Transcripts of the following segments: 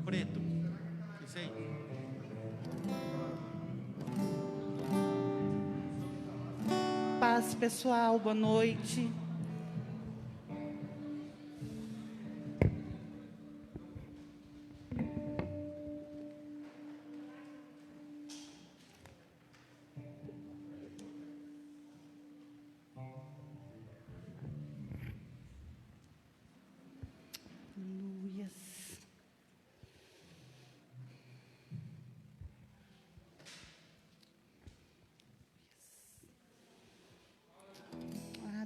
preto. Esse aí. Paz, pessoal, boa noite.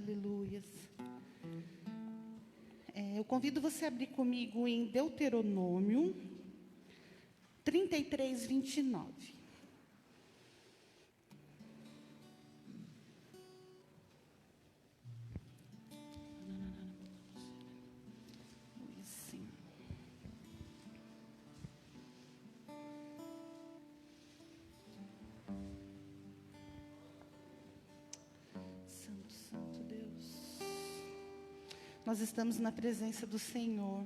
Aleluias. Eu convido você a abrir comigo em Deuteronômio 33, 29. Sim. Santo, Santo Deus. Nós estamos na presença do Senhor.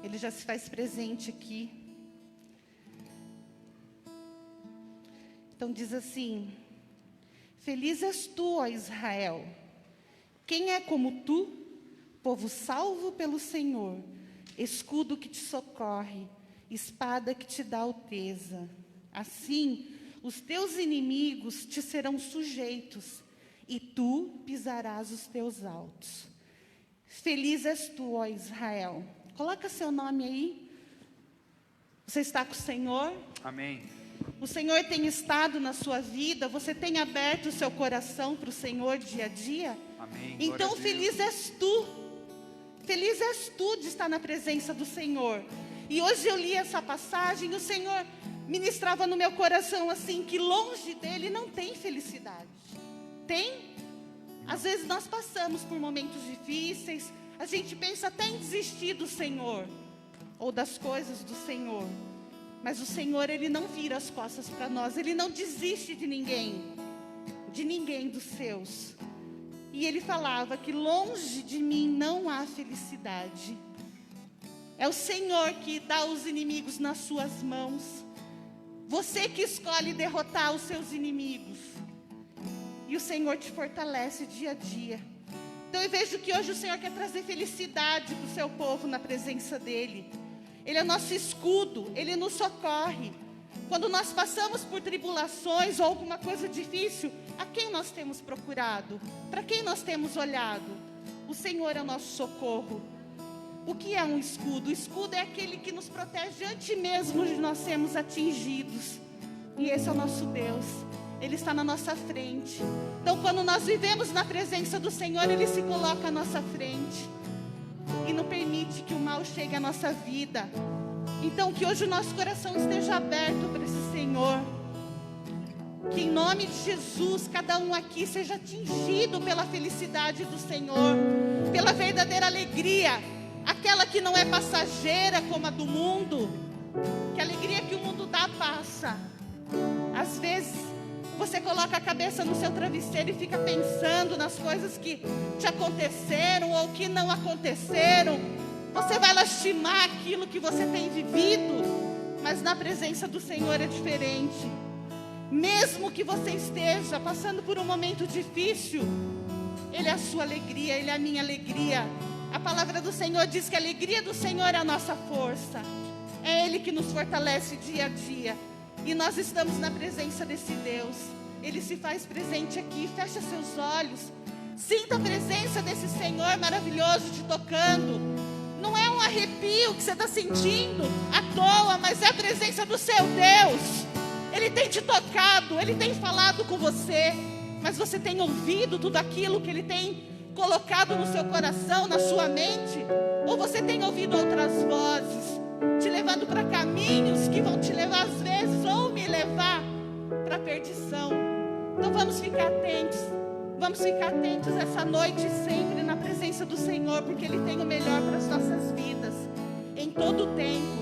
Ele já se faz presente aqui. Então diz assim: feliz és tu, ó Israel. Quem é como tu, povo salvo pelo Senhor, escudo que te socorre, espada que te dá alteza. Assim, os teus inimigos te serão sujeitos, e tu pisarás os teus altos. Feliz és tu, ó Israel. Coloca seu nome aí. Você está com o Senhor? Amém. O Senhor tem estado na sua vida? Você tem aberto o seu coração para o Senhor dia a dia? Amém. Então feliz és tu. Feliz és tu de estar na presença do Senhor. E hoje eu li essa passagem, o Senhor ministrava no meu coração assim, que longe dele não tem felicidade. Tem? Às vezes nós passamos por momentos difíceis, a gente pensa até em desistir do Senhor, ou das coisas do Senhor. Mas o Senhor, Ele não vira as costas para nós, Ele não desiste de ninguém dos seus. E Ele falava que longe de mim não há felicidade. É o Senhor que dá os inimigos nas suas mãos. Você que escolhe derrotar os seus inimigos. E o Senhor te fortalece dia a dia. Então eu vejo que hoje o Senhor quer trazer felicidade para o seu povo na presença dEle. Ele é nosso escudo, Ele nos socorre. Quando nós passamos por tribulações ou alguma coisa difícil, a quem nós temos procurado? Para quem nós temos olhado? O Senhor é o nosso socorro. O que é um escudo? O escudo é aquele que nos protege antes mesmo de nós sermos atingidos. E esse é o nosso Deus. Ele está na nossa frente. Então, quando nós vivemos na presença do Senhor, Ele se coloca à nossa frente. E não permite que o mal chegue à nossa vida. Então, que hoje o nosso coração esteja aberto para esse Senhor. Que em nome de Jesus, cada um aqui seja atingido pela felicidade do Senhor. Pela verdadeira alegria. Aquela que não é passageira como a do mundo. Que a alegria que o mundo dá passa. Às vezes você coloca a cabeça no seu travesseiro e fica pensando nas coisas que te aconteceram ou que não aconteceram. Você vai lastimar aquilo que você tem vivido, mas na presença do Senhor é diferente. Mesmo que você esteja passando por um momento difícil, Ele é a sua alegria, Ele é a minha alegria. A palavra do Senhor diz que a alegria do Senhor é a nossa força. É Ele que nos fortalece dia a dia. E nós estamos na presença desse Deus. Ele se faz presente aqui. Fecha seus olhos. Sinta a presença desse Senhor maravilhoso te tocando. Não é um arrepio que você está sentindo à toa, mas é a presença do seu Deus. Ele tem te tocado, Ele tem falado com você. Mas você tem ouvido tudo aquilo que Ele tem colocado no seu coração, na sua mente? Ou você tem ouvido outras vozes te levando para caminhos que vão te levar às vezes, ou me levar para a perdição? Então vamos ficar atentos. Vamos ficar atentos essa noite sempre na presença do Senhor, porque Ele tem o melhor para as nossas vidas. Em todo o tempo.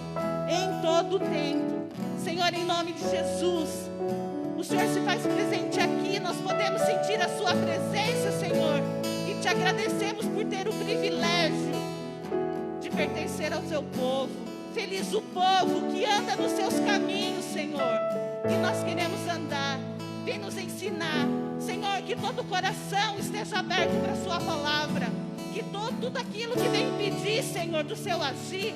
Em todo o tempo. Senhor, em nome de Jesus, o Senhor se faz presente aqui. Nós podemos sentir a sua presença, Senhor. E te agradecemos por ter o privilégio de pertencer ao seu povo. Feliz o povo que anda nos seus caminhos, Senhor. E nós queremos andar. Vem nos ensinar. Senhor, que todo coração esteja aberto para a sua palavra. Que tudo aquilo que vem impedir, Senhor, do seu agir,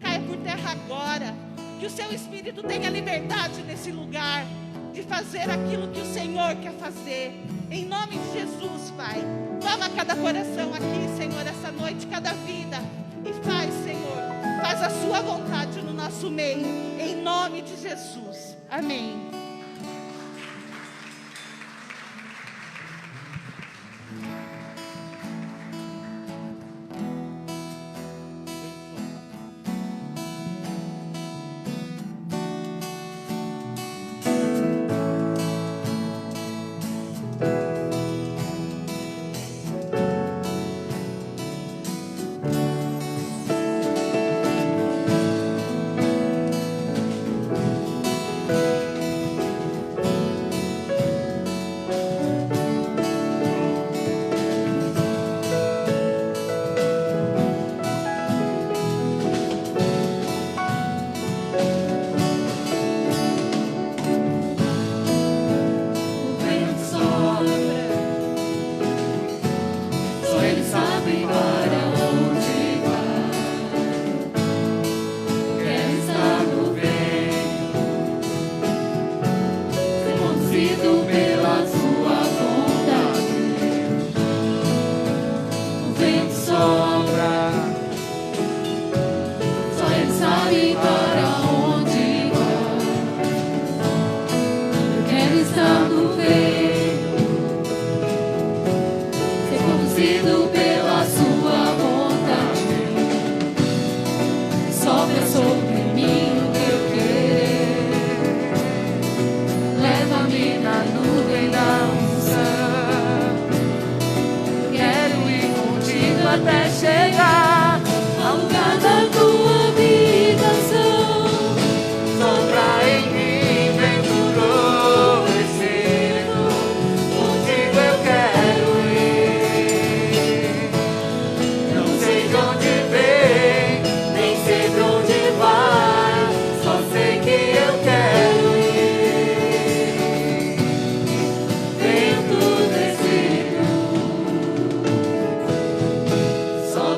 caia por terra agora. Que o seu Espírito tenha liberdade nesse lugar, de fazer aquilo que o Senhor quer fazer. Em nome de Jesus, Pai. Toma cada coração aqui, Senhor, essa noite, cada vida. E faz, Senhor, faz a sua vontade no nosso meio. Em nome de Jesus. Amém.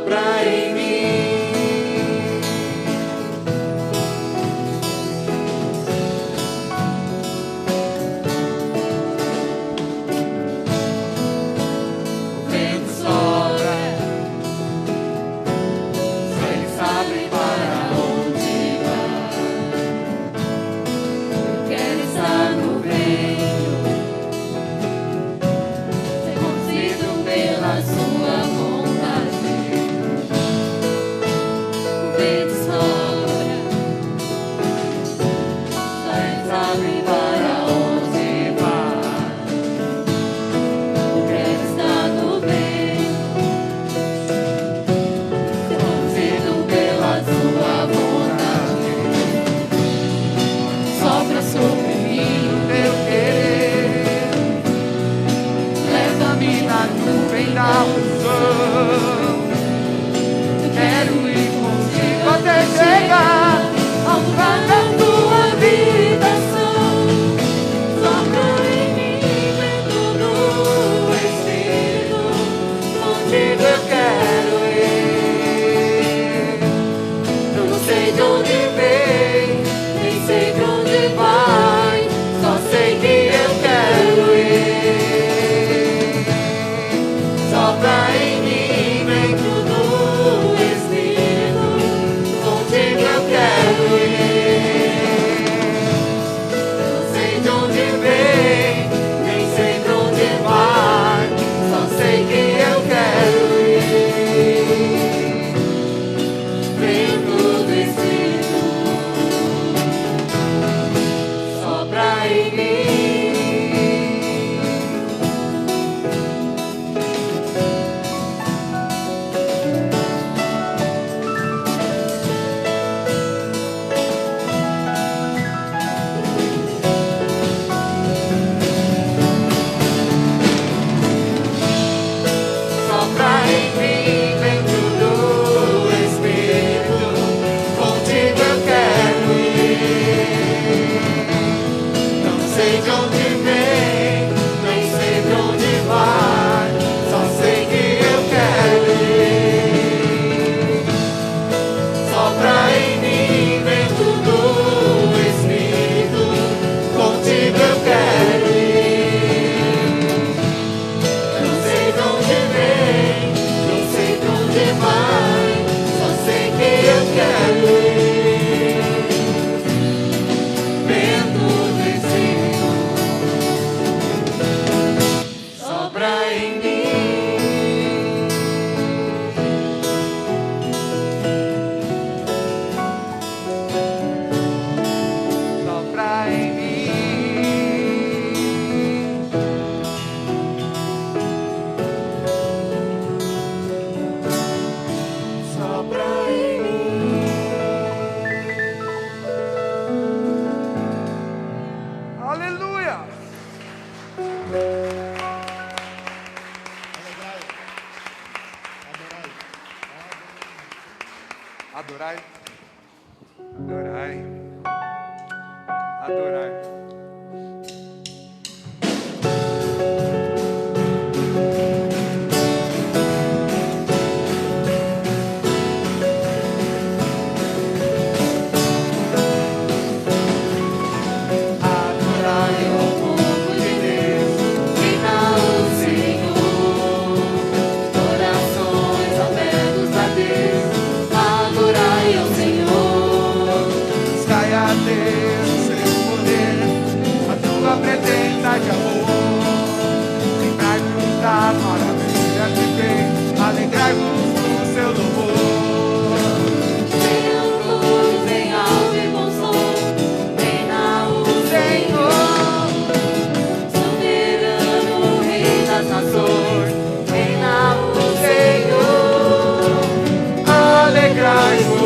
Pra Adorai. Adorai. Adorai. Presença de amor, lembrai-vos das maravilhas que fez, alegrai-vos no seu louvor. Venham todos em alto e bom som, reina o Senhor, soberano Rei das nações, reina o Senhor. Alegrai-vos,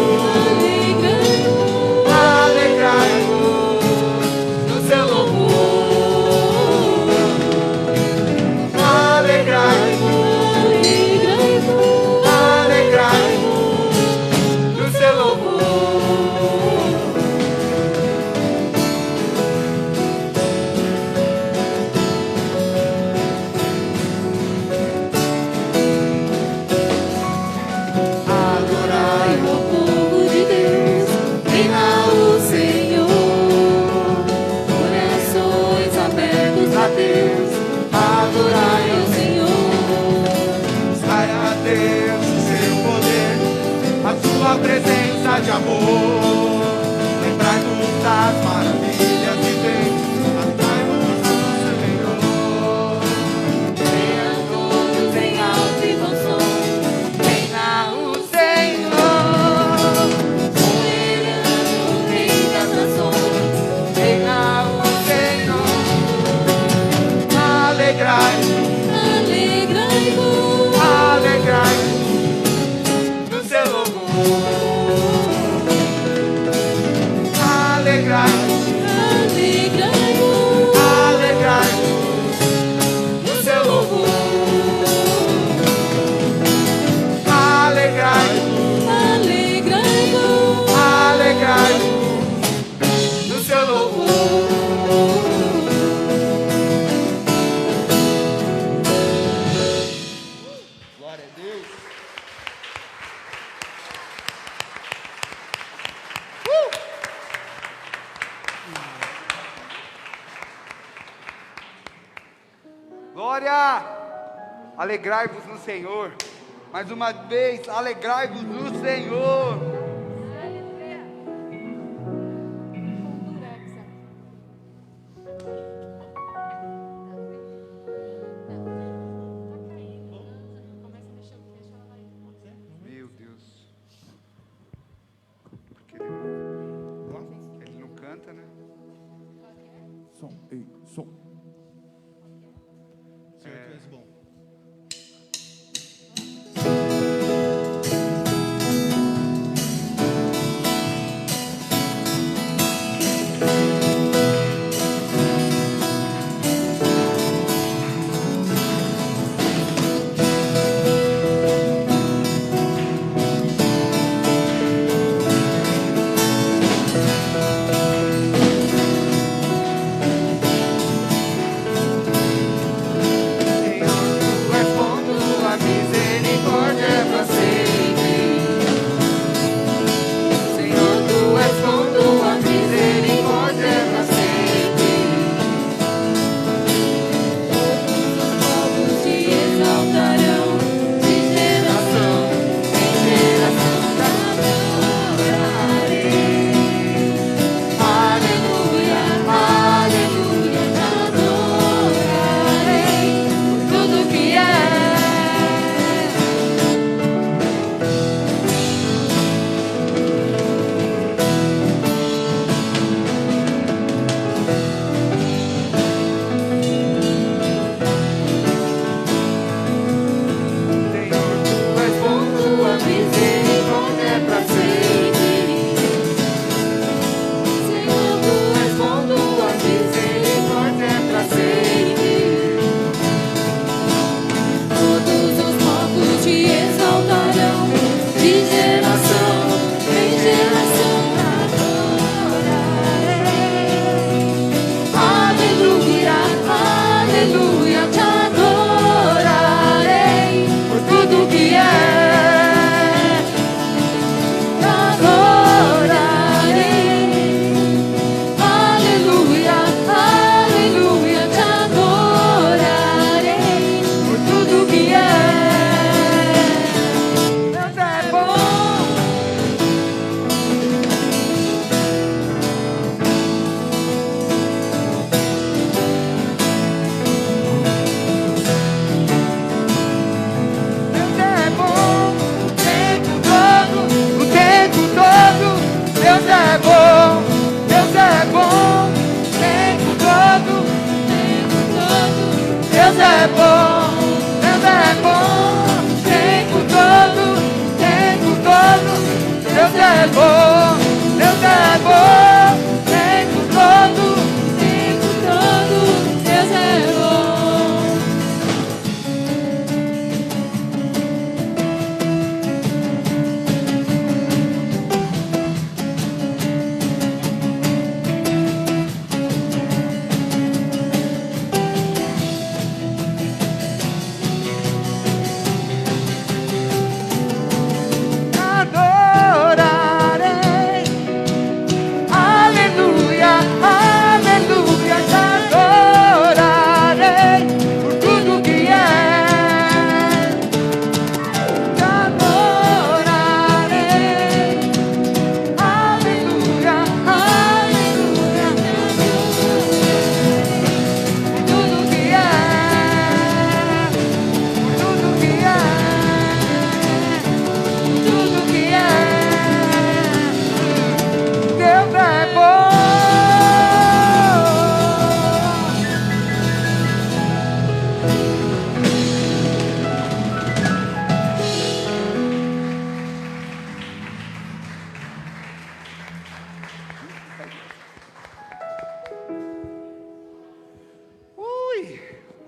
Alegrai-vos no seu louvor. presença de amor, lembrai-vos das maravilhas que vem, alegrai-vos no Senhor. Venham todos em alto e bom som, reina o Senhor, soberano Rei das nações, reina o Senhor. Alegrai-vos, Alegrai-vos, alegrai-vos no seu louvor. Alegrai-vos, alegrai-vos, alegrai-vos no seu louvor. Alegrai-vos, alegrai-vos, alegrai-vos no seu louvor. Glória a Deus. Glória! Alegrai-vos no Senhor. Mais uma vez, alegrai-vos no Senhor. Meu Deus. Porque ele não canta, né? Som, ei, som. Senhor, tu és bom. Senhor,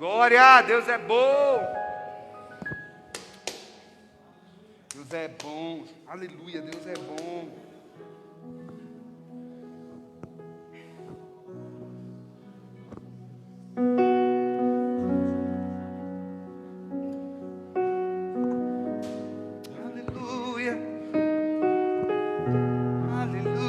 Glória, Deus é bom. Deus é bom. Aleluia, Deus é bom. Aleluia. Aleluia.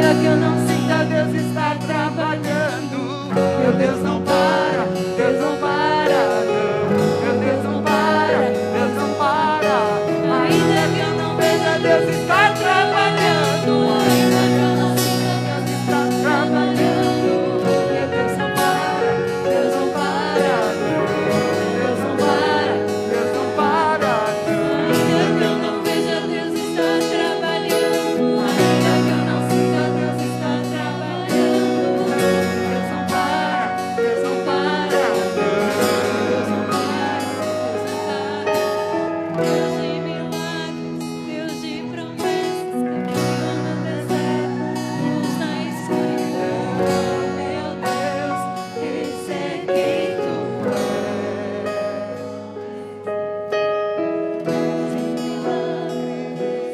Ainda que eu não sinta, Deus está trabalhando. Meu Deus não para, Deus não para, não. Meu Deus não para, Deus não para. Ainda que eu não veja, Deus está trabalhando. Ainda que eu não sinta, Deus está trabalhando. Meu Deus não para, Deus não para, não. Deus não para, Deus não para, não. Ainda que eu não veja, Deus está trabalhando. Ainda que eu não sinta, Deus está trabalhando. Deus não para, Deus não para, não. Deus não para, Deus não para. Deus de milagres, Deus de promessas, caminho no deserto, luz na escuridão. Meu Deus, esse é quem tu és. Deus de milagres,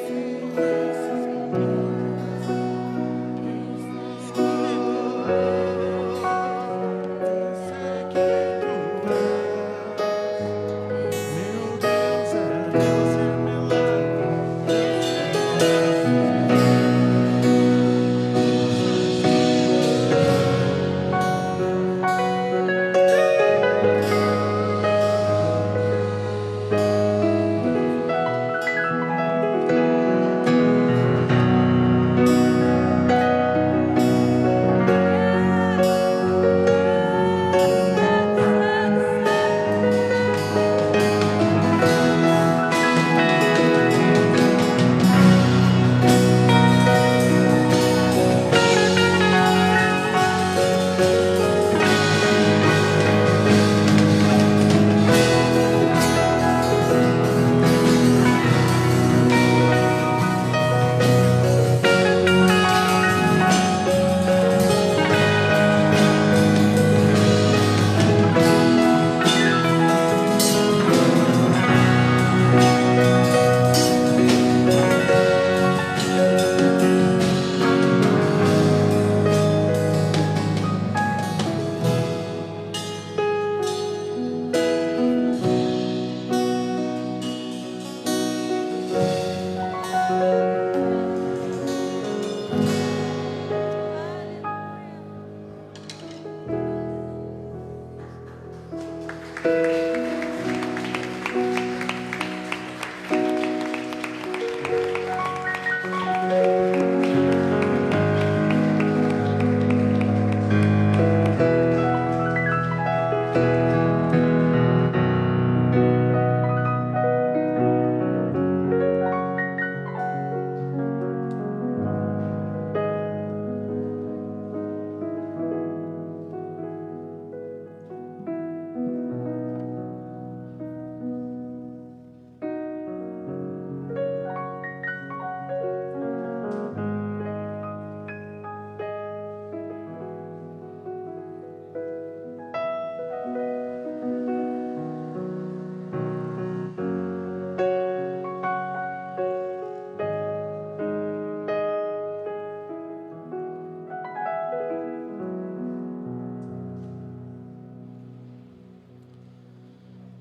Meu Deus é Deus de milagres.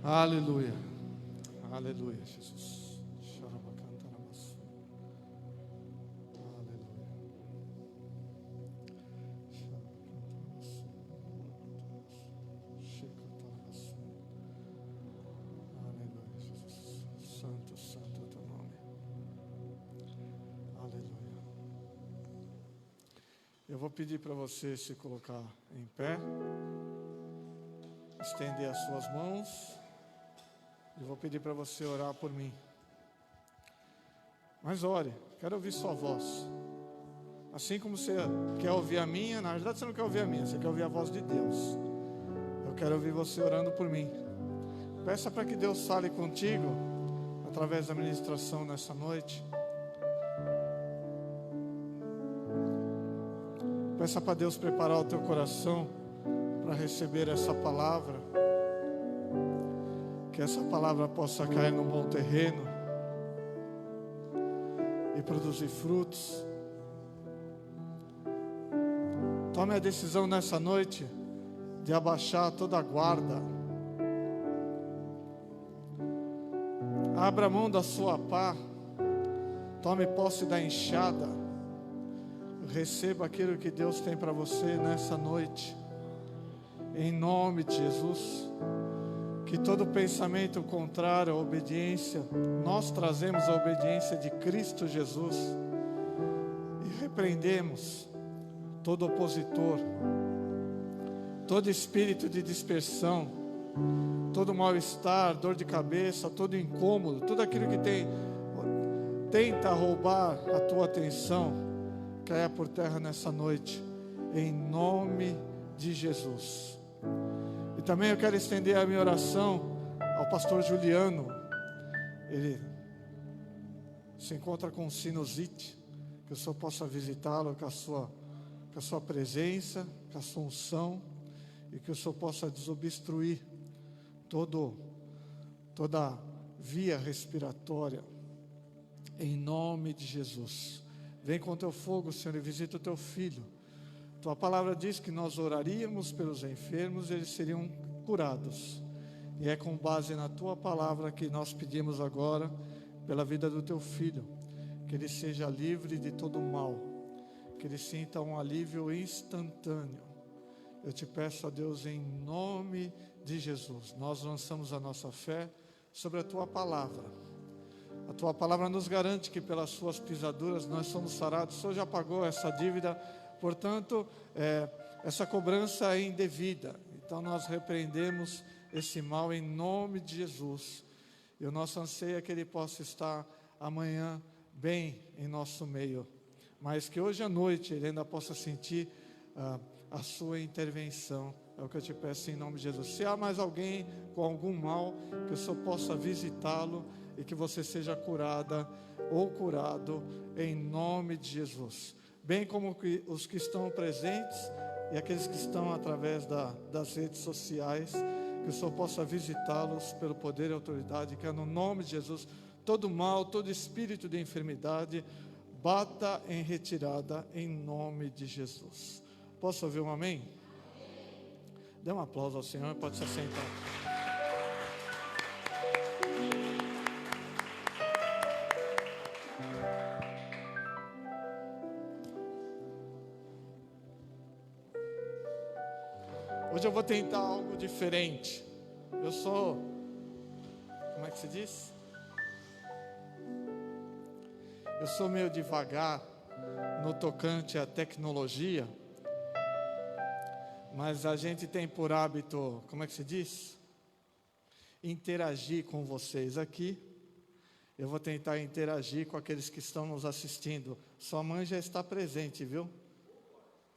Aleluia. Aleluia, Jesus. Xarabacantarabaçu. Aleluia. Xarabacantarabaçu. Xicatarabaçu. Aleluia, Jesus. Santo, santo é o teu nome. Aleluia. Eu vou pedir para você se colocar em pé, estender as suas mãos. Eu vou pedir para você orar por mim. Mas ore, quero ouvir sua voz. Assim como você quer ouvir a minha, na verdade você não quer ouvir a minha, você quer ouvir a voz de Deus. Eu quero ouvir você orando por mim. Peça para que Deus fale contigo através da ministração nessa noite. Peça para Deus preparar o teu coração para receber essa palavra. Que essa palavra possa cair num bom terreno e produzir frutos. Tome a decisão nessa noite de abaixar toda a guarda. Abra mão da sua pá. Tome posse da enxada. receba aquilo que Deus tem para você nessa noite. Em nome de Jesus. Que todo pensamento contrário à obediência, nós trazemos a obediência de Cristo Jesus. E repreendemos todo opositor, todo espírito de dispersão, todo mal-estar, dor de cabeça, todo incômodo, tudo aquilo que tenta roubar a tua atenção, caia por terra nessa noite, em nome de Jesus. E também eu quero estender a minha oração ao pastor Juliano. Ele se encontra com sinusite, que o Senhor possa visitá-lo com a sua presença, com a sua unção, e que o Senhor possa desobstruir toda via respiratória, em nome de Jesus. Vem com teu fogo, Senhor, e visita o teu filho. Tua palavra diz que nós oraríamos pelos enfermos e eles seriam curados. E é com base na tua palavra que nós pedimos agora, pela vida do teu filho, que ele seja livre de todo mal, que ele sinta um alívio instantâneo. Eu te peço, ó Deus, em nome de Jesus, nós lançamos a nossa fé sobre a tua palavra. A tua palavra nos garante que pelas suas pisaduras nós somos sarados. O Senhor já pagou essa dívida, portanto, essa cobrança é indevida. Então nós repreendemos esse mal em nome de Jesus. E o nosso anseio é que ele possa estar amanhã bem em nosso meio, mas que hoje à noite ele ainda possa sentir a sua intervenção. É o que eu te peço em nome de Jesus. Se há mais alguém com algum mal, que o Senhor possa visitá-lo e que você seja curada ou curado em nome de Jesus. Bem como os que estão presentes e aqueles que estão através das redes sociais, que o Senhor possa visitá-los pelo poder e autoridade, que é no nome de Jesus, todo mal, todo espírito de enfermidade, bata em retirada em nome de Jesus. Posso ouvir um amém? Dê um aplauso ao Senhor, pode se assentar. Hoje eu vou tentar algo diferente. Eu sou, como é que se diz? Eu sou meio devagar no tocante à tecnologia, mas a gente tem por hábito, como é que se diz? Interagir com vocês aqui. Eu vou tentar interagir com aqueles que estão nos assistindo. Sua mãe já está presente, viu?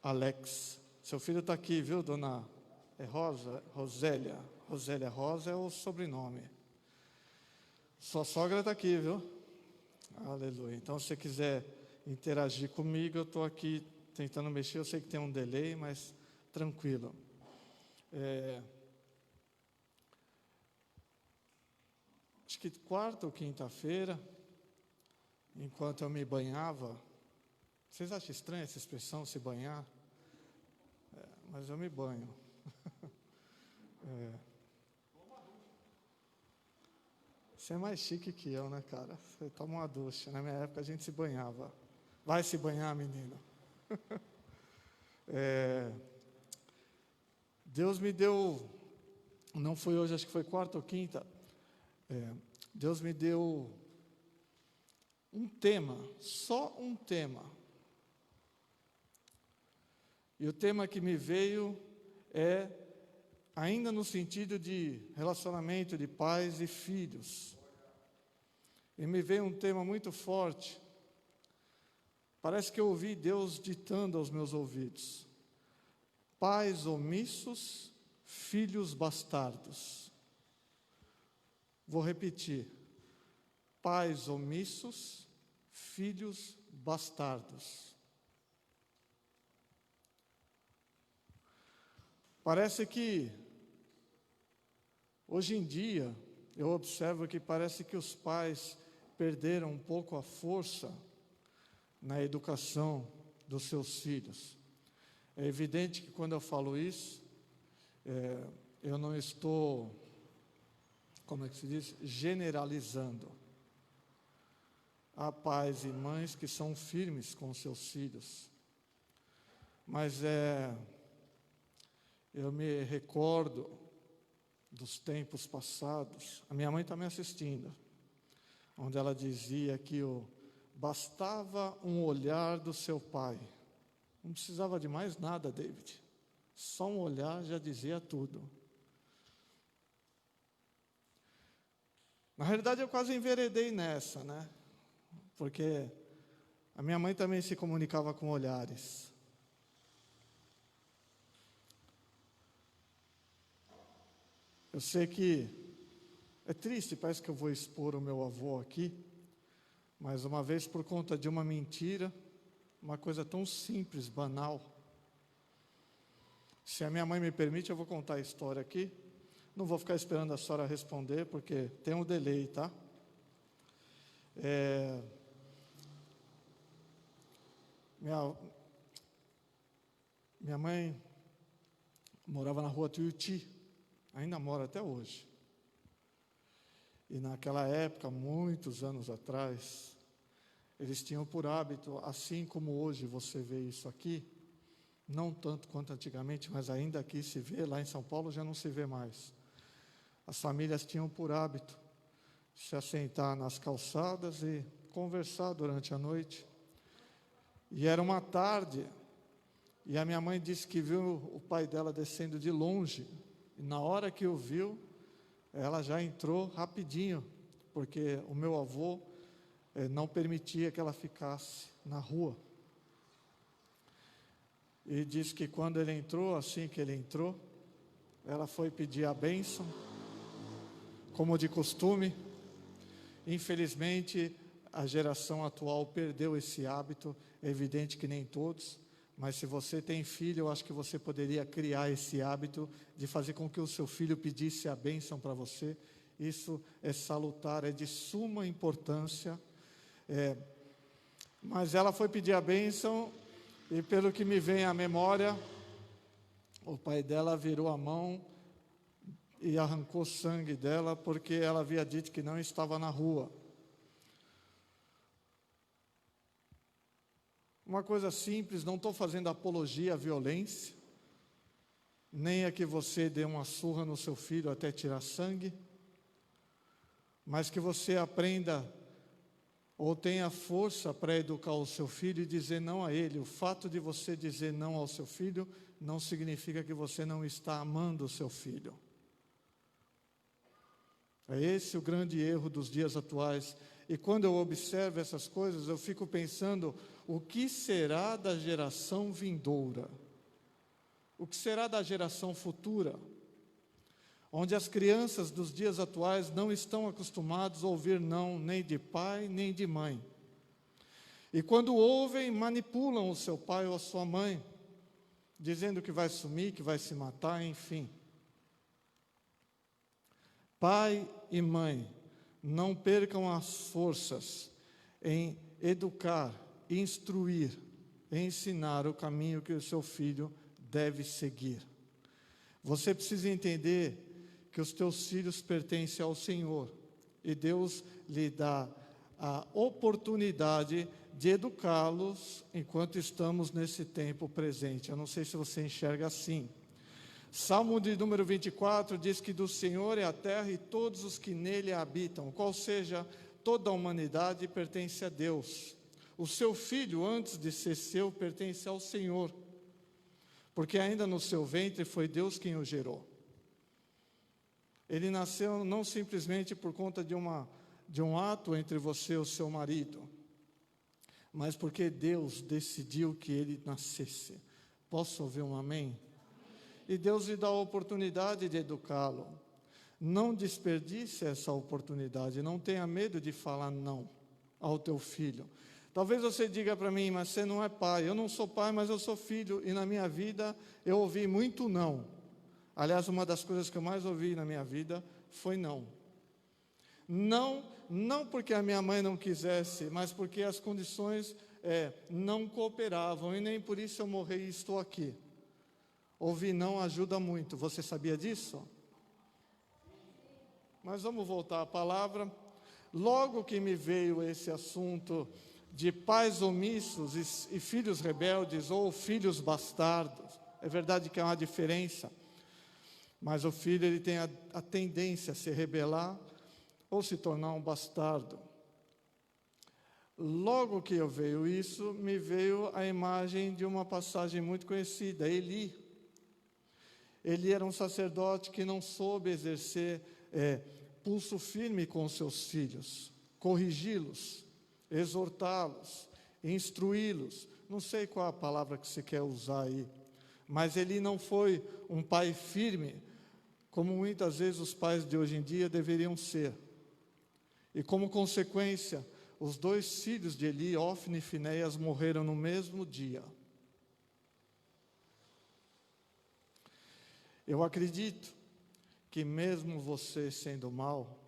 Alex, seu filho está aqui, viu, dona? É Rosélia. Rosélia Rosa é o sobrenome. Sua sogra está aqui, viu? Aleluia. Então, se você quiser interagir comigo, eu estou aqui tentando mexer. Eu sei que tem um delay, mas tranquilo. Acho que quarta ou quinta-feira, enquanto eu me banhava. Vocês acham estranha essa expressão, se banhar? Mas eu me banho. Você é mais chique que eu, né, cara? Você toma uma ducha. Na minha época a gente se banhava. Vai se banhar, menino. Deus me deu, não foi hoje, acho que foi quarta ou quinta. Deus me deu um tema, só um tema. E o tema que me veio é ainda no sentido de relacionamento de pais e filhos. E me veio um tema muito forte. Parece que eu ouvi Deus ditando aos meus ouvidos: pais omissos, filhos bastardos. Vou repetir: pais omissos, filhos bastardos. Parece que hoje em dia eu observo que parece que os pais perderam um pouco a força na educação dos seus filhos. É evidente que quando eu falo isso, eu não estou, como é que se diz, generalizando. Há pais e mães que são firmes com seus filhos, Mas eu me recordo dos tempos passados, a minha mãe está me assistindo, onde ela dizia que bastava um olhar do seu pai. Não precisava de mais nada, David. Só um olhar já dizia tudo. Na realidade, eu quase enveredei nessa, né? Porque a minha mãe também se comunicava com olhares. Eu sei que é triste, parece que eu vou expor o meu avô aqui, mas uma vez por conta de uma mentira, uma coisa tão simples, banal. Se a minha mãe me permite, eu vou contar a história aqui. Não vou ficar esperando a senhora responder, porque tem um delay, tá? Minha mãe morava na rua Tuiuti, ainda mora até hoje. E naquela época, muitos anos atrás, eles tinham por hábito, assim como hoje você vê isso aqui, não tanto quanto antigamente, mas ainda aqui se vê, lá em São Paulo já não se vê mais. As famílias tinham por hábito se assentar nas calçadas e conversar durante a noite. E era uma tarde, e a minha mãe disse que viu o pai dela descendo de longe, e na hora que o viu, ela já entrou rapidinho, porque o meu avô não permitia que ela ficasse na rua. E diz que quando ele entrou, assim que ele entrou, ela foi pedir a bênção, como de costume. Infelizmente, a geração atual perdeu esse hábito, é evidente que nem todos, mas se você tem filho, eu acho que você poderia criar esse hábito de fazer com que o seu filho pedisse a bênção para você. Isso é salutar, é de suma importância. Mas ela foi pedir a bênção, e pelo que me vem à memória, o pai dela virou a mão e arrancou sangue dela, porque ela havia dito que não estava na rua. Uma coisa simples, não estou fazendo apologia à violência, nem a que você dê uma surra no seu filho até tirar sangue, mas que você aprenda ou tenha força para educar o seu filho e dizer não a ele. O fato de você dizer não ao seu filho não significa que você não está amando o seu filho. É esse o grande erro dos dias atuais. E quando eu observo essas coisas, eu fico pensando, o que será da geração vindoura? O que será da geração futura? Onde as crianças dos dias atuais não estão acostumadas a ouvir não, nem de pai, nem de mãe. E quando ouvem, manipulam o seu pai ou a sua mãe, dizendo que vai sumir, que vai se matar, enfim. Pai e mãe, não percam as forças em educar, instruir, ensinar o caminho que o seu filho deve seguir. Você precisa entender que os teus filhos pertencem ao Senhor, e Deus lhe dá a oportunidade de educá-los enquanto estamos nesse tempo presente. Eu não sei se você enxerga assim. Salmo de número 24 diz que do Senhor é a terra e todos os que nele habitam, qual seja, toda a humanidade pertence a Deus. O seu filho, antes de ser seu, pertence ao Senhor, porque ainda no seu ventre foi Deus quem o gerou. Ele nasceu não simplesmente por conta de um ato entre você e o seu marido, mas porque Deus decidiu que ele nascesse. Posso ouvir um amém? E Deus lhe dá a oportunidade de educá-lo. Não desperdice essa oportunidade, não tenha medo de falar não ao teu filho. Talvez você diga para mim, mas você não é pai. Eu não sou pai, mas eu sou filho, e na minha vida eu ouvi muito não. Aliás, uma das coisas que eu mais ouvi na minha vida foi não. Não porque a minha mãe não quisesse, mas porque as condições não cooperavam, e nem por isso eu morri e estou aqui. Ouvir não ajuda muito, você sabia disso? Mas vamos voltar à palavra. Logo que me veio esse assunto de pais omissos e filhos rebeldes ou filhos bastardos. É verdade que há uma diferença, mas o filho ele tem a tendência a se rebelar ou se tornar um bastardo. Logo que eu vejo isso, me veio a imagem de uma passagem muito conhecida, Eli. Eli era um sacerdote que não soube exercer pulso firme com os seus filhos, corrigi-los, exortá-los, instruí-los. Não sei qual a palavra que você quer usar aí, mas Eli não foi um pai firme, como muitas vezes os pais de hoje em dia deveriam ser. E como consequência, os 2 filhos de Eli, Ofni e Finéias, morreram no mesmo dia. Eu acredito que mesmo você sendo mau,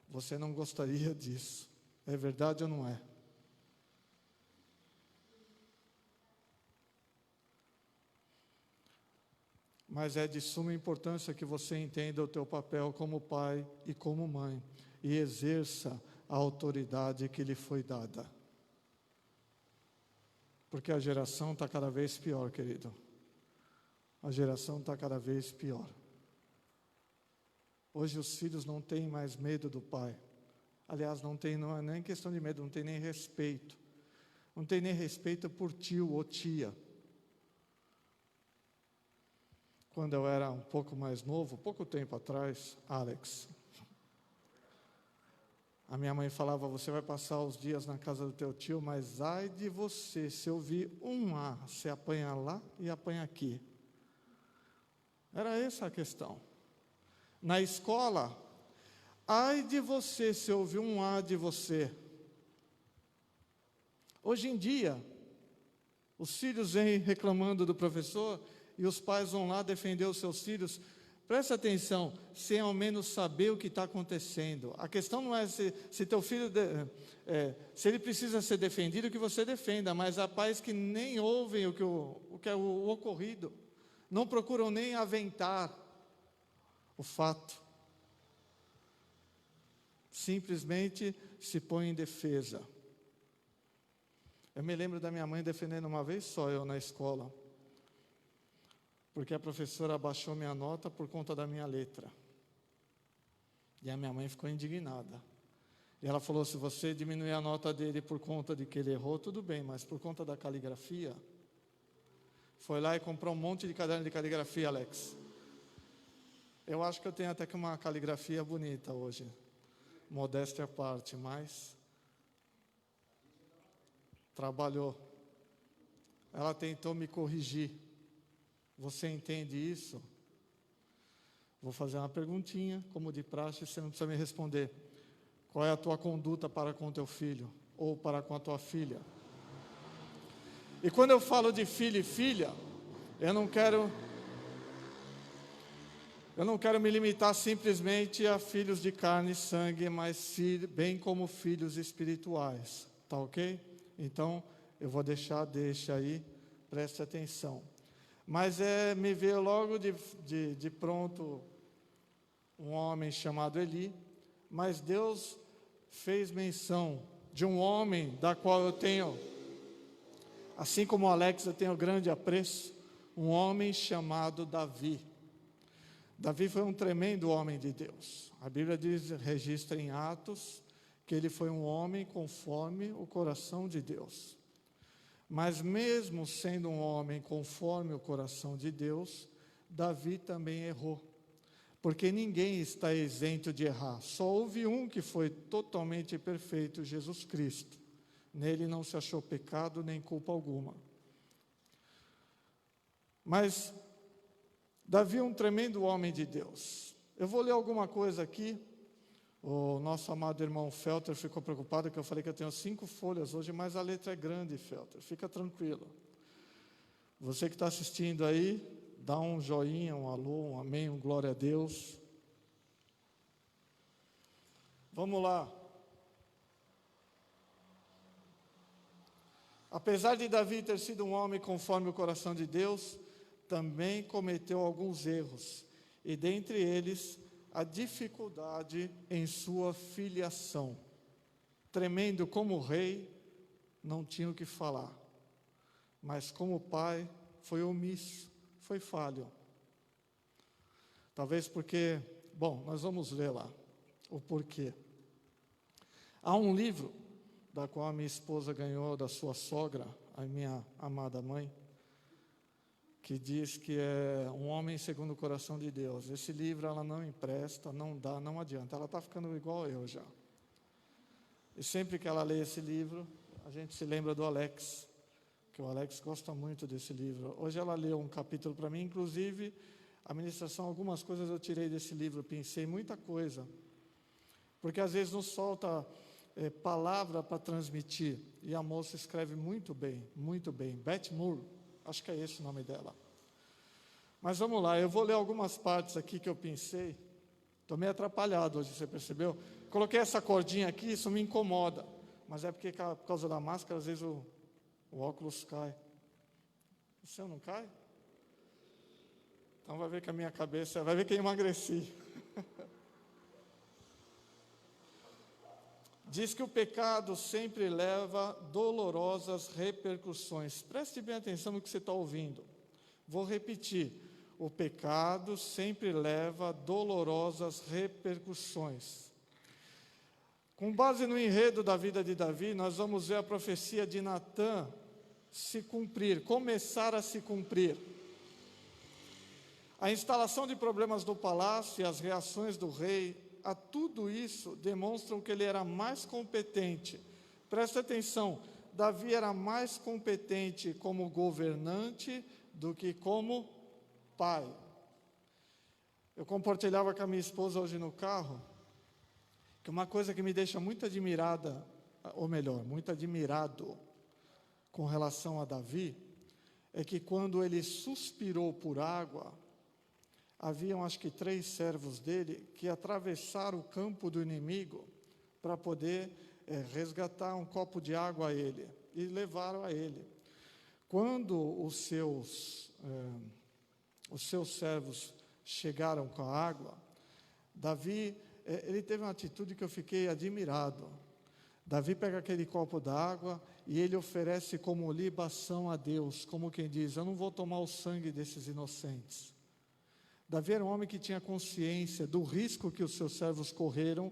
você não gostaria disso. É verdade ou não é? Mas é de suma importância que você entenda o teu papel como pai e como mãe e exerça a autoridade que lhe foi dada. Porque a geração está cada vez pior, querido. A geração está cada vez pior. Hoje os filhos não têm mais medo do pai. Aliás, não é nem questão de medo, não tem nem respeito. Não tem nem respeito por tio ou tia. Quando eu era um pouco mais novo, pouco tempo atrás, Alex, a minha mãe falava, você vai passar os dias na casa do teu tio, mas ai de você, se eu vir um A, você apanha lá e apanha aqui. Era essa a questão. Na escola, ai de você, se eu ouvir um A de você. Hoje em dia, os filhos vêm reclamando do professor e os pais vão lá defender os seus filhos. Presta atenção, sem ao menos saber o que está acontecendo. A questão não é se teu filho, se ele precisa ser defendido, que você defenda, mas há pais que nem ouvem o que é o ocorrido, não procuram nem aventar o fato. Simplesmente se põe em defesa. Eu me lembro da minha mãe defendendo uma vez só eu na escola, porque a professora abaixou minha nota por conta da minha letra. E a minha mãe ficou indignada. E ela falou, se você diminuir a nota dele por conta de que ele errou, tudo bem, mas por conta da caligrafia, foi lá e comprou um monte de caderno de caligrafia, Alex. Eu acho que eu tenho até que uma caligrafia bonita hoje, modéstia à parte, mas trabalhou. Ela tentou me corrigir. Você entende isso? Vou fazer uma perguntinha, como de praxe, você não precisa me responder. Qual é a tua conduta para com teu filho? Ou para com a tua filha? E quando eu falo de filho e filha, eu não quero me limitar simplesmente a filhos de carne e sangue, mas bem como filhos espirituais. Tá ok? Então, eu vou deixa aí, preste atenção. Mas me veio logo de pronto um homem chamado Eli, mas Deus fez menção de um homem da qual eu tenho, assim como o Alex, eu tenho grande apreço, um homem chamado Davi. Davi foi um tremendo homem de Deus. A Bíblia registra em Atos que ele foi um homem conforme o coração de Deus. Mas mesmo sendo um homem conforme o coração de Deus, Davi também errou. Porque ninguém está isento de errar. Só houve um que foi totalmente perfeito, Jesus Cristo. Nele não se achou pecado nem culpa alguma. Mas Davi é um tremendo homem de Deus. Eu vou ler alguma coisa aqui. O nosso amado irmão Felter ficou preocupado que eu falei que eu tenho 5 folhas hoje, mas a letra é grande, Felter. Fica tranquilo. Você que está assistindo aí, dá um joinha, um alô, um amém, um glória a Deus. Vamos lá. Apesar de Davi ter sido um homem conforme o coração de Deus, também cometeu alguns erros, e dentre eles, a dificuldade em sua filiação. Tremendo como rei, não tinha o que falar. Mas como pai, foi omisso, foi falho. Talvez porque, bom, nós vamos ler lá o porquê. Há um livro, da qual a minha esposa ganhou da sua sogra, a minha amada mãe, que diz que é um homem segundo o coração de Deus. Esse livro ela não empresta, não dá, não adianta. Ela está ficando igual eu já. E sempre que ela lê esse livro, a gente se lembra do Alex, que o Alex gosta muito desse livro. Hoje ela leu um capítulo para mim, inclusive a ministração, algumas coisas eu tirei desse livro, pensei muita coisa, porque às vezes nos falta palavra para transmitir, e a moça escreve muito bem, Beth Moore, acho que é esse o nome dela. Mas vamos lá, eu vou ler algumas partes aqui que eu pensei. Estou meio atrapalhado hoje, você percebeu? Coloquei essa cordinha aqui, isso me incomoda, mas é porque por causa da máscara, às vezes o óculos cai. O seu não cai? Então vai ver que a minha cabeça, vai ver que eu emagreci. Diz que o pecado sempre leva dolorosas repercussões. Preste bem atenção no que você está ouvindo. Vou repetir. O pecado sempre leva dolorosas repercussões. Com base no enredo da vida de Davi, nós vamos ver a profecia de Natã se cumprir, começar a se cumprir. A instalação de problemas do palácio e as reações do rei, a tudo isso demonstram que ele era mais competente. Presta atenção, Davi era mais competente como governante do que como pai. Eu compartilhava com a minha esposa hoje no carro, que uma coisa que me deixa muito admirada, ou melhor, muito admirado com relação a Davi, é que quando ele suspirou por água, haviam acho que 3 servos dele que atravessaram o campo do inimigo para poder resgatar um copo de água a ele, e levaram a ele. Quando os seus servos chegaram com a água, Davi, ele teve uma atitude que eu fiquei admirado. Davi pega aquele copo d'água e ele oferece como libação a Deus, como quem diz, eu não vou tomar o sangue desses inocentes. Davi era um homem que tinha consciência do risco que os seus servos correram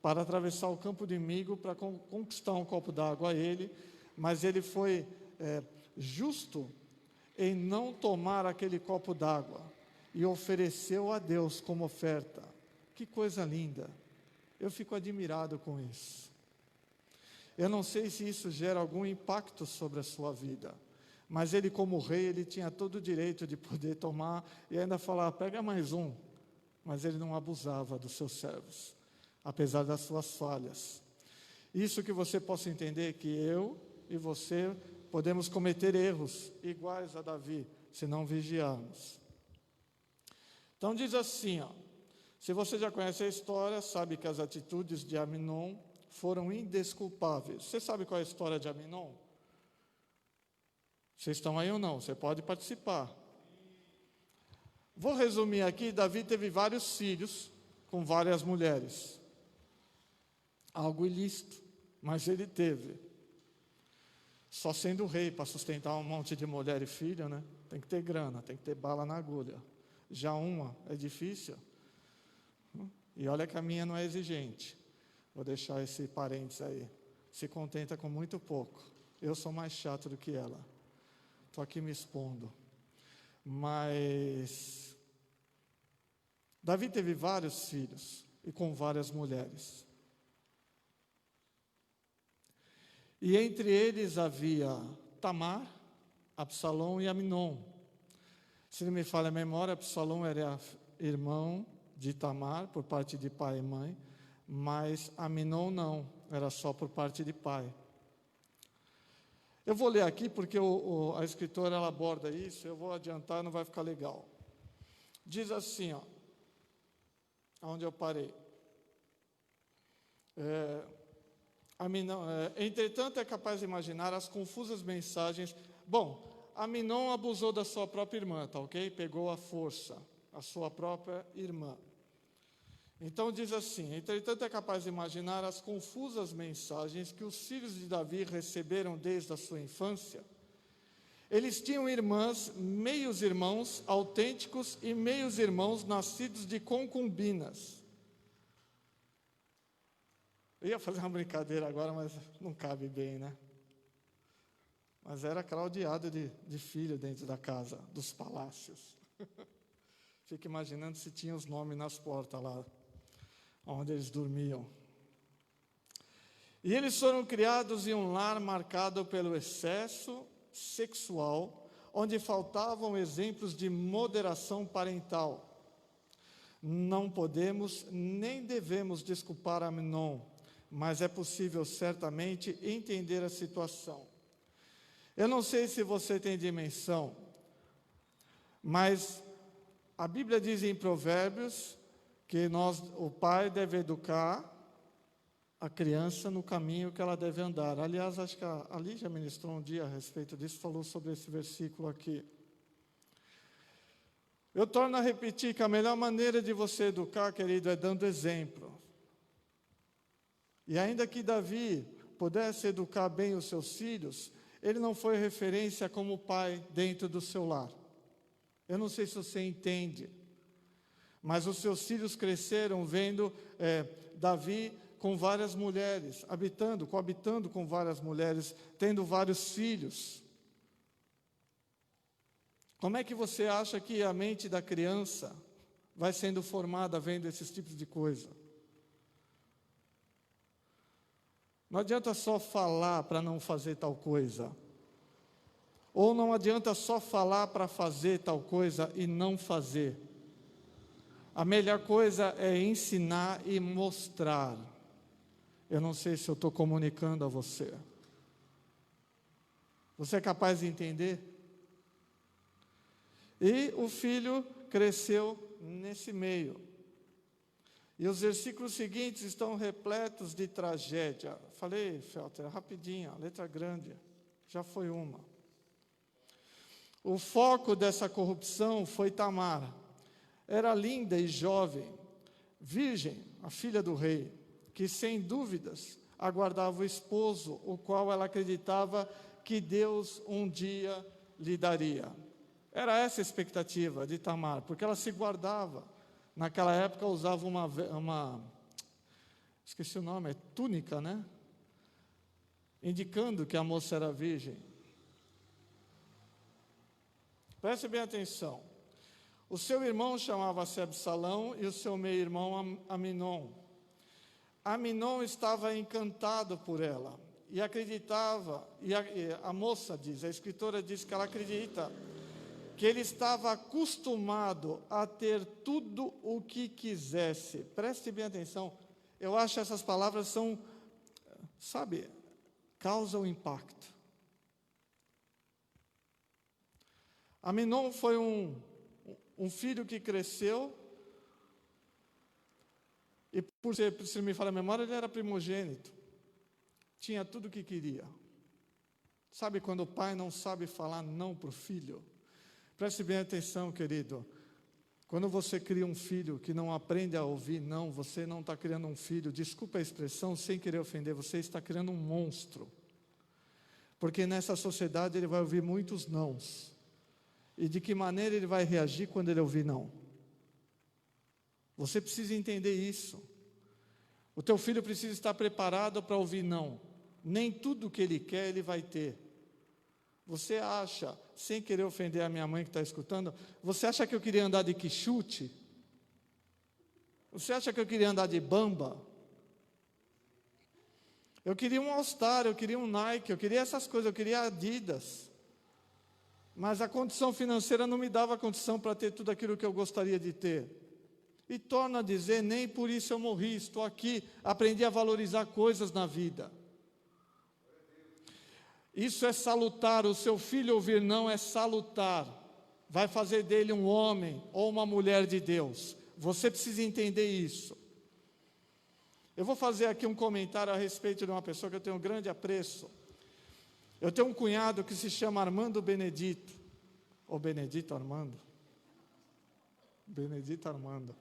para atravessar o campo do inimigo, para conquistar um copo d'água a ele, mas ele foi justo em não tomar aquele copo d'água e ofereceu a Deus como oferta. Que coisa linda! Eu fico admirado com isso. Eu não sei se isso gera algum impacto sobre a sua vida, mas ele como rei, ele tinha todo o direito de poder tomar e ainda falar, pega mais um, mas ele não abusava dos seus servos, apesar das suas falhas. Isso que você possa entender que eu e você podemos cometer erros iguais a Davi, se não vigiarmos. Então diz assim, se você já conhece a história, sabe que as atitudes de Aminon foram indesculpáveis. Você sabe qual é a história de Aminon? Vocês estão aí ou não? Você pode participar. Vou resumir aqui, Davi teve vários filhos com várias mulheres. Algo ilícito, mas ele teve. Só sendo rei para sustentar um monte de mulher e filho, né? Tem que ter grana, tem que ter bala na agulha. Já uma é difícil. E olha que a minha não é exigente. Vou deixar esse parênteses aí. Se contenta com muito pouco. Eu sou mais chato do que ela. Estou aqui me expondo. Mas Davi teve vários filhos e com várias mulheres. E entre eles havia Tamar, Absalão e Aminon. Se não me falha a memória, Absalão era irmão de Tamar, por parte de pai e mãe, mas Aminon não, era só por parte de pai. Eu vou ler aqui porque a escritora ela aborda isso, eu vou adiantar, não vai ficar legal. Diz assim, onde eu parei. Entretanto, é capaz de imaginar as confusas mensagens. Bom, Aminon abusou da sua própria irmã, tá ok? Pegou à força a sua própria irmã. Então diz assim: entretanto é capaz de imaginar as confusas mensagens que os filhos de Davi receberam desde a sua infância. Eles tinham irmãs, meios irmãos autênticos e meios irmãos nascidos de concubinas. Eu ia fazer uma brincadeira agora, mas não cabe bem, né? Mas era claudiado de filho dentro da casa, dos palácios. Fico imaginando se tinha os nomes nas portas lá, onde eles dormiam. E eles foram criados em um lar marcado pelo excesso sexual, onde faltavam exemplos de moderação parental. Não podemos nem devemos desculpar Amnon, mas é possível certamente entender a situação. Eu não sei se você tem dimensão, mas a Bíblia diz em Provérbios que o pai deve educar a criança no caminho que ela deve andar. Aliás, acho que a Lígia ministrou um dia a respeito disso, falou sobre esse versículo aqui. Eu torno a repetir que a melhor maneira de você educar, querido, é dando exemplo. E ainda que Davi pudesse educar bem os seus filhos, ele não foi referência como pai dentro do seu lar. Eu não sei se você entende, mas os seus filhos cresceram vendo Davi com várias mulheres, coabitando com várias mulheres, tendo vários filhos. Como é que você acha que a mente da criança vai sendo formada vendo esses tipos de coisa? Não adianta só falar para não fazer tal coisa. Ou não adianta só falar para fazer tal coisa e não fazer. A melhor coisa é ensinar e mostrar. Eu não sei se eu estou comunicando a você. Você é capaz de entender? E o filho cresceu nesse meio. E os versículos seguintes estão repletos de tragédia. Falei, Felter, rapidinho, letra grande. Já foi uma. O foco dessa corrupção foi Tamar. Era linda e jovem, virgem, a filha do rei, que sem dúvidas aguardava o esposo, o qual ela acreditava que Deus um dia lhe daria. Era essa a expectativa de Tamar, porque ela se guardava. Naquela época usava esqueci o nome, é túnica, né? Indicando que a moça era virgem. Preste bem atenção. O seu irmão chamava-se Absalão e o seu meio-irmão Aminon. Aminon estava encantado por ela e acreditava, e a moça diz, a escritora diz que ela acredita que ele estava acostumado a ter tudo o que quisesse. Preste bem atenção, eu acho que essas palavras são, causam impacto. Aminon foi um filho que cresceu, e por ser, se me fala a memória, ele era primogênito. Tinha tudo o que queria. Sabe quando o pai não sabe falar não para o filho? Preste bem atenção, querido. Quando você cria um filho que não aprende a ouvir não, você não está criando um filho, desculpa a expressão, sem querer ofender, você está criando um monstro. Porque nessa sociedade ele vai ouvir muitos nãos. E de que maneira ele vai reagir quando ele ouvir não? Você precisa entender isso. O teu filho precisa estar preparado para ouvir não. Nem tudo que ele quer ele vai ter. Você acha, sem querer ofender a minha mãe que está escutando, você acha que eu queria andar de quichute? Você acha que eu queria andar de bamba? Eu queria um All-Star, eu queria um Nike, eu queria essas coisas, eu queria Adidas. Mas a condição financeira não me dava condição para ter tudo aquilo que eu gostaria de ter. E torno a dizer, nem por isso eu morri, estou aqui, aprendi a valorizar coisas na vida. Isso é salutar, o seu filho ouvir não é salutar. Vai fazer dele um homem ou uma mulher de Deus. Você precisa entender isso. Eu vou fazer aqui um comentário a respeito de uma pessoa que eu tenho um grande apreço. Eu tenho um cunhado que se chama Armando Benedito. Ou Benedito Armando. Benedito Armando.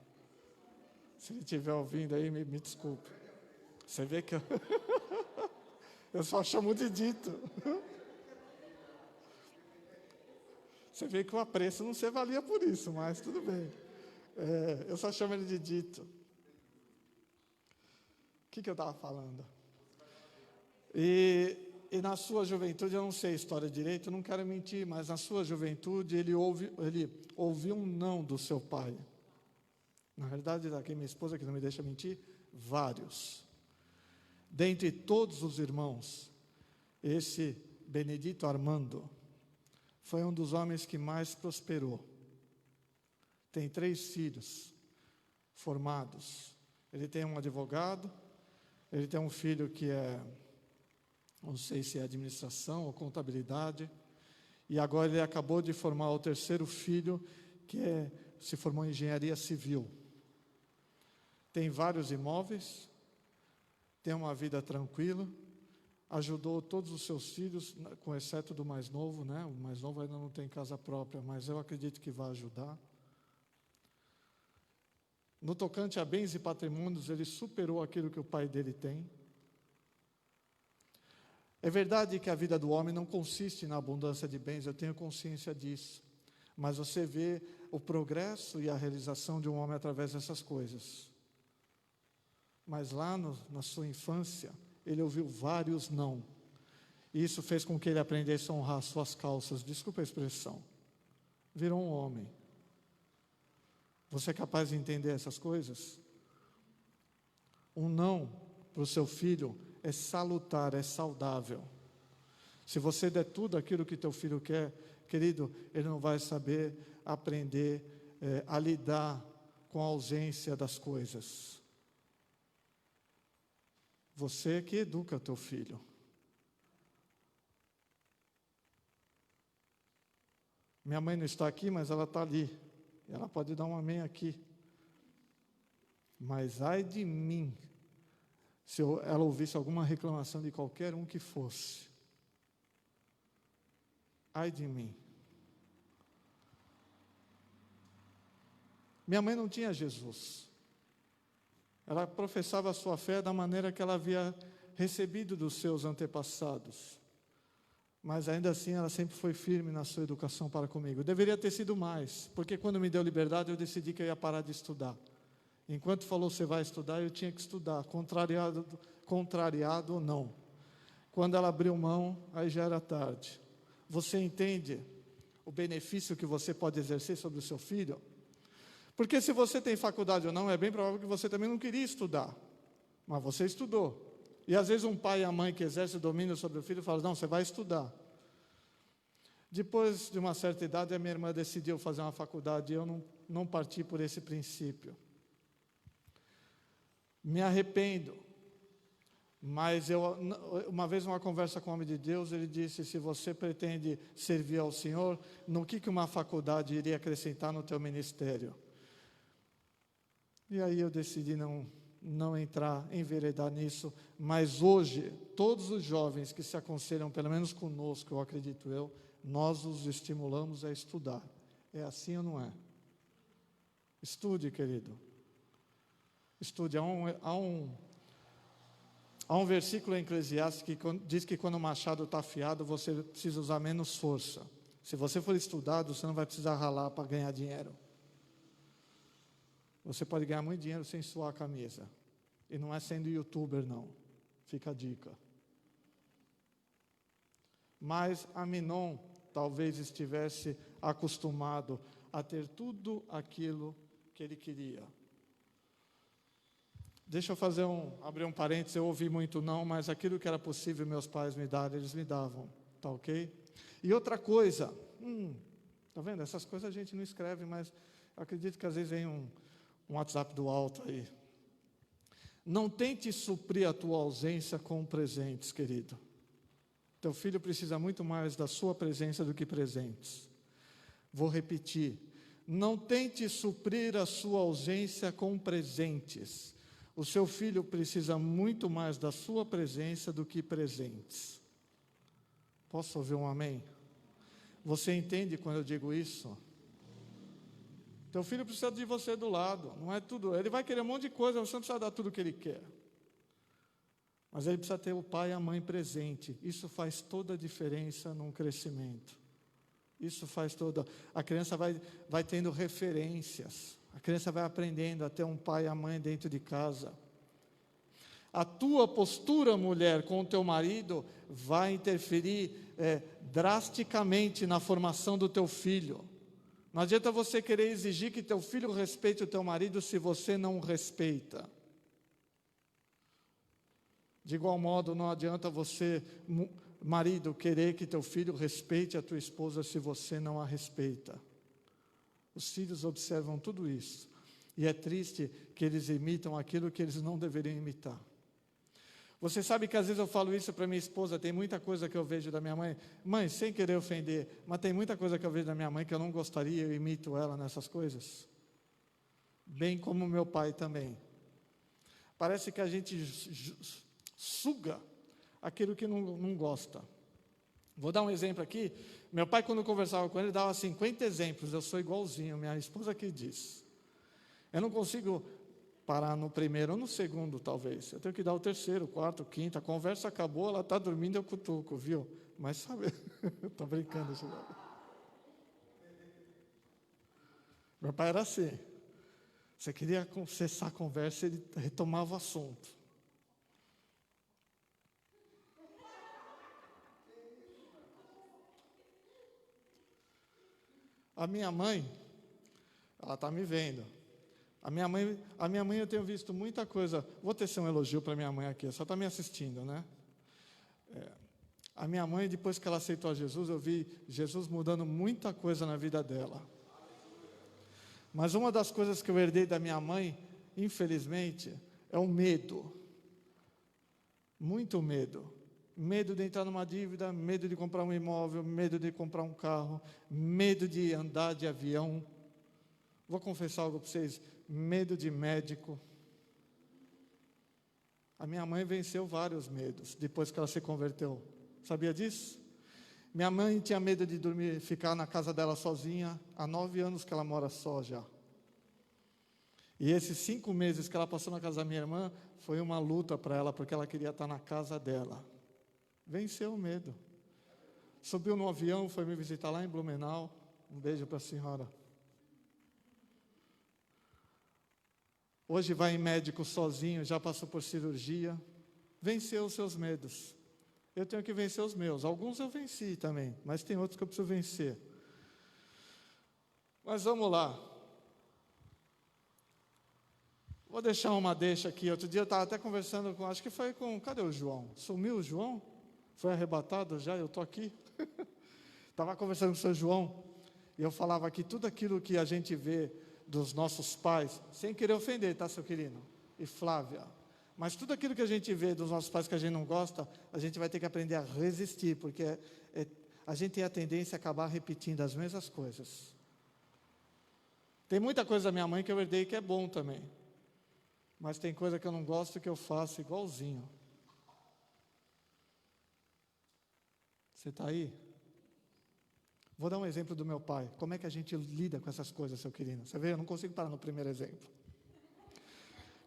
Se ele estiver ouvindo aí, me desculpe. Você vê que eu só chamo de dito. Você vê que o apreço não se valia por isso, mas tudo bem. Eu só chamo ele de dito. O que eu estava falando? E na sua juventude, eu não sei a história direito, eu não quero mentir, mas na sua juventude ele ouviu um não do seu pai. Na realidade, aqui minha esposa, que não me deixa mentir, vários. Dentre todos os irmãos, esse Benedito Armando foi um dos homens que mais prosperou. Tem 3 filhos formados. Ele tem um advogado, ele tem um filho que não sei se é administração ou contabilidade, e agora ele acabou de formar o 3º filho, que se formou em engenharia civil. Tem vários imóveis, tem uma vida tranquila, ajudou todos os seus filhos, com exceto do mais novo, né? O mais novo ainda não tem casa própria, mas eu acredito que vai ajudar. No tocante a bens e patrimônios, ele superou aquilo que o pai dele tem. É verdade que a vida do homem não consiste na abundância de bens, eu tenho consciência disso. Mas você vê o progresso e a realização de um homem através dessas coisas. Mas lá na sua infância, ele ouviu vários não. E isso fez com que ele aprendesse a honrar suas calças. Desculpa a expressão. Virou um homem. Você é capaz de entender essas coisas? Um não para o seu filho é salutar, é saudável. Se você der tudo aquilo que teu filho quer, querido, ele não vai saber aprender a lidar com a ausência das coisas. Você que educa teu filho. Minha mãe não está aqui, mas ela está ali. Ela pode dar um amém aqui. Mas ai de mim, se ela ouvisse alguma reclamação de qualquer um que fosse. Ai de mim. Minha mãe não tinha Jesus. Ela professava a sua fé da maneira que ela havia recebido dos seus antepassados. Mas ainda assim ela sempre foi firme na sua educação para comigo. Deveria ter sido mais, porque quando me deu liberdade eu decidi que eu ia parar de estudar. Enquanto falou você vai estudar, eu tinha que estudar, contrariado ou não. Quando ela abriu mão, aí já era tarde. Você entende o benefício que você pode exercer sobre o seu filho? Porque se você tem faculdade ou não, é bem provável que você também não queria estudar. Mas você estudou. E às vezes um pai e a mãe que exerce domínio sobre o filho falam, não, você vai estudar. Depois de uma certa idade, a minha irmã decidiu fazer uma faculdade e eu não parti por esse princípio. Me arrependo. Mas uma vez numa conversa com o homem de Deus, ele disse, se você pretende servir ao Senhor, no que uma faculdade iria acrescentar no teu ministério? E aí eu decidi não entrar, enveredar nisso, mas hoje, todos os jovens que se aconselham, pelo menos conosco, eu acredito nós os estimulamos a estudar. É assim ou não é? Estude, querido. Estude. Há um versículo em Eclesiastes que diz que quando o machado está afiado, você precisa usar menos força. Se você for estudado, você não vai precisar ralar para ganhar dinheiro. Você pode ganhar muito dinheiro sem suar a camisa. E não é sendo youtuber, não. Fica a dica. Mas Aminon talvez estivesse acostumado a ter tudo aquilo que ele queria. Deixa eu abrir um parênteses, eu ouvi muito não, mas aquilo que era possível meus pais me darem, eles me davam, tá ok? E outra coisa, tá vendo? Essas coisas a gente não escreve, mas acredito que às vezes vem um WhatsApp do alto aí. Não tente suprir a tua ausência com presentes, querido. Teu filho precisa muito mais da sua presença do que presentes. Vou repetir. Não tente suprir a sua ausência com presentes. O seu filho precisa muito mais da sua presença do que presentes. Posso ouvir um amém? Você entende quando eu digo isso? Teu filho precisa de você do lado, não é tudo. Ele vai querer um monte de coisa, você não precisa dar tudo o que ele quer. Mas ele precisa ter o pai e a mãe presente. Isso faz toda a diferença num crescimento. Isso faz toda. A criança vai tendo referências. A criança vai aprendendo a ter um pai e a mãe dentro de casa. A tua postura, mulher, com o teu marido vai interferir drasticamente na formação do teu filho. Não adianta você querer exigir que teu filho respeite o teu marido se você não o respeita. De igual modo, não adianta você, marido, querer que teu filho respeite a tua esposa se você não a respeita. Os filhos observam tudo isso. E é triste que eles imitam aquilo que eles não deveriam imitar. Você sabe que às vezes eu falo isso para minha esposa, tem muita coisa que eu vejo da minha mãe. Mãe, sem querer ofender, mas tem muita coisa que eu vejo da minha mãe que eu não gostaria, eu imito ela nessas coisas. Bem como meu pai também. Parece que a gente suga aquilo que não gosta. Vou dar um exemplo aqui. Meu pai, quando eu conversava com ele, dava 50 exemplos. Eu sou igualzinho, minha esposa que diz. Eu não consigo parar no primeiro ou no segundo, talvez. Eu tenho que dar o terceiro, quarto, quinto. A conversa acabou, ela está dormindo, eu cutuco, viu? Mas sabe, estou brincando. Meu pai era assim. Você queria cessar a conversa, ele retomava o assunto. A minha mãe, ela está me vendo. A minha mãe eu tenho visto muita coisa. Vou tecer um elogio para minha mãe aqui, só está me assistindo, né? A minha mãe, depois que ela aceitou a Jesus, eu vi Jesus mudando muita coisa na vida dela. Mas uma das coisas que eu herdei da minha mãe, infelizmente, é o medo. Muito medo. Medo de entrar numa dívida, medo de comprar um imóvel, medo de comprar um carro, medo de andar de avião. Vou confessar algo para vocês, medo de médico. A minha mãe venceu vários medos depois que ela se converteu. Sabia disso? Minha mãe tinha medo de dormir, ficar na casa dela sozinha. Há 9 anos que ela mora só já. E esses 5 meses que ela passou na casa da minha irmã, foi uma luta para ela, porque ela queria estar na casa dela. Venceu o medo. Subiu no avião, foi me visitar lá em Blumenau. Um beijo para a senhora. Hoje vai em médico sozinho, já passou por cirurgia. Venceu os seus medos. Eu tenho que vencer os meus. Alguns eu venci também, mas tem outros que eu preciso vencer. Mas vamos lá. Vou deixar uma deixa aqui. Outro dia eu estava até conversando com, acho que foi com, cadê o João? Sumiu o João? Foi arrebatado já? Eu estou aqui. Estava conversando com o seu João, e eu falava que tudo aquilo que a gente vê dos nossos pais, sem querer ofender, tá, seu querido? E Flávia. Mas tudo aquilo que a gente vê dos nossos pais que a gente não gosta, a gente vai ter que aprender a resistir, porque a gente tem a tendência a acabar repetindo as mesmas coisas. Tem muita coisa da minha mãe que eu herdei que é bom também. Mas tem coisa que eu não gosto que eu faço igualzinho. Você está aí? Vou dar um exemplo do meu pai. Como é que a gente lida com essas coisas, seu querido? Você vê, eu não consigo parar no primeiro exemplo.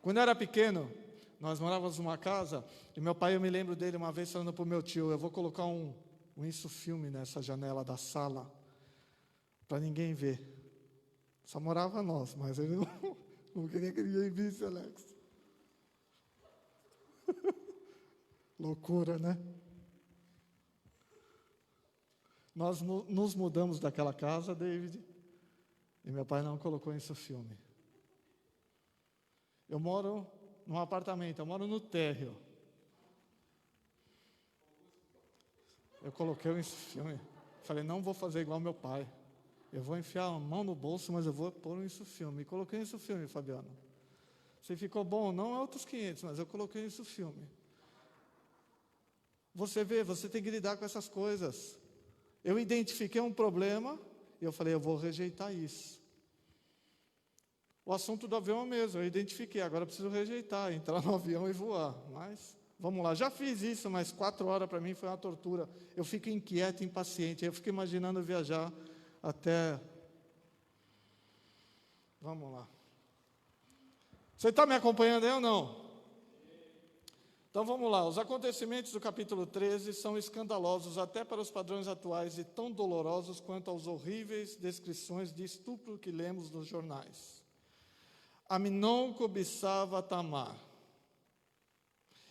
Quando eu era pequeno, nós morávamos numa casa, e meu pai, eu me lembro dele uma vez falando para o meu tio, eu vou colocar um insufilme nessa janela da sala, para ninguém ver. Só morava nós, mas ele não queria que ninguém visse, Alex. Loucura, né? Nós nos mudamos daquela casa, David, e meu pai não colocou isso filme. Eu moro num apartamento, eu moro no térreo. Eu coloquei isso filme. Falei, não vou fazer igual meu pai. Eu vou enfiar a mão no bolso, mas eu vou pôr isso filme. E coloquei isso filme, Fabiano. Se ficou bom, não é outros 500, mas eu coloquei isso filme. Você vê, você tem que lidar com essas coisas. Eu identifiquei um problema e eu falei, eu vou rejeitar isso. O assunto do avião é o mesmo, eu identifiquei, agora eu preciso rejeitar, entrar no avião e voar. Mas, vamos lá, já fiz isso, mas 4 horas para mim foi uma tortura. Eu fico inquieto, impaciente, eu fico imaginando viajar até Vamos lá. Você está me acompanhando aí ou não? Então vamos lá. Os acontecimentos do capítulo 13 são escandalosos até para os padrões atuais e tão dolorosos quanto aos horríveis descrições de estupro que lemos nos jornais. Amnon cobiçava Tamar.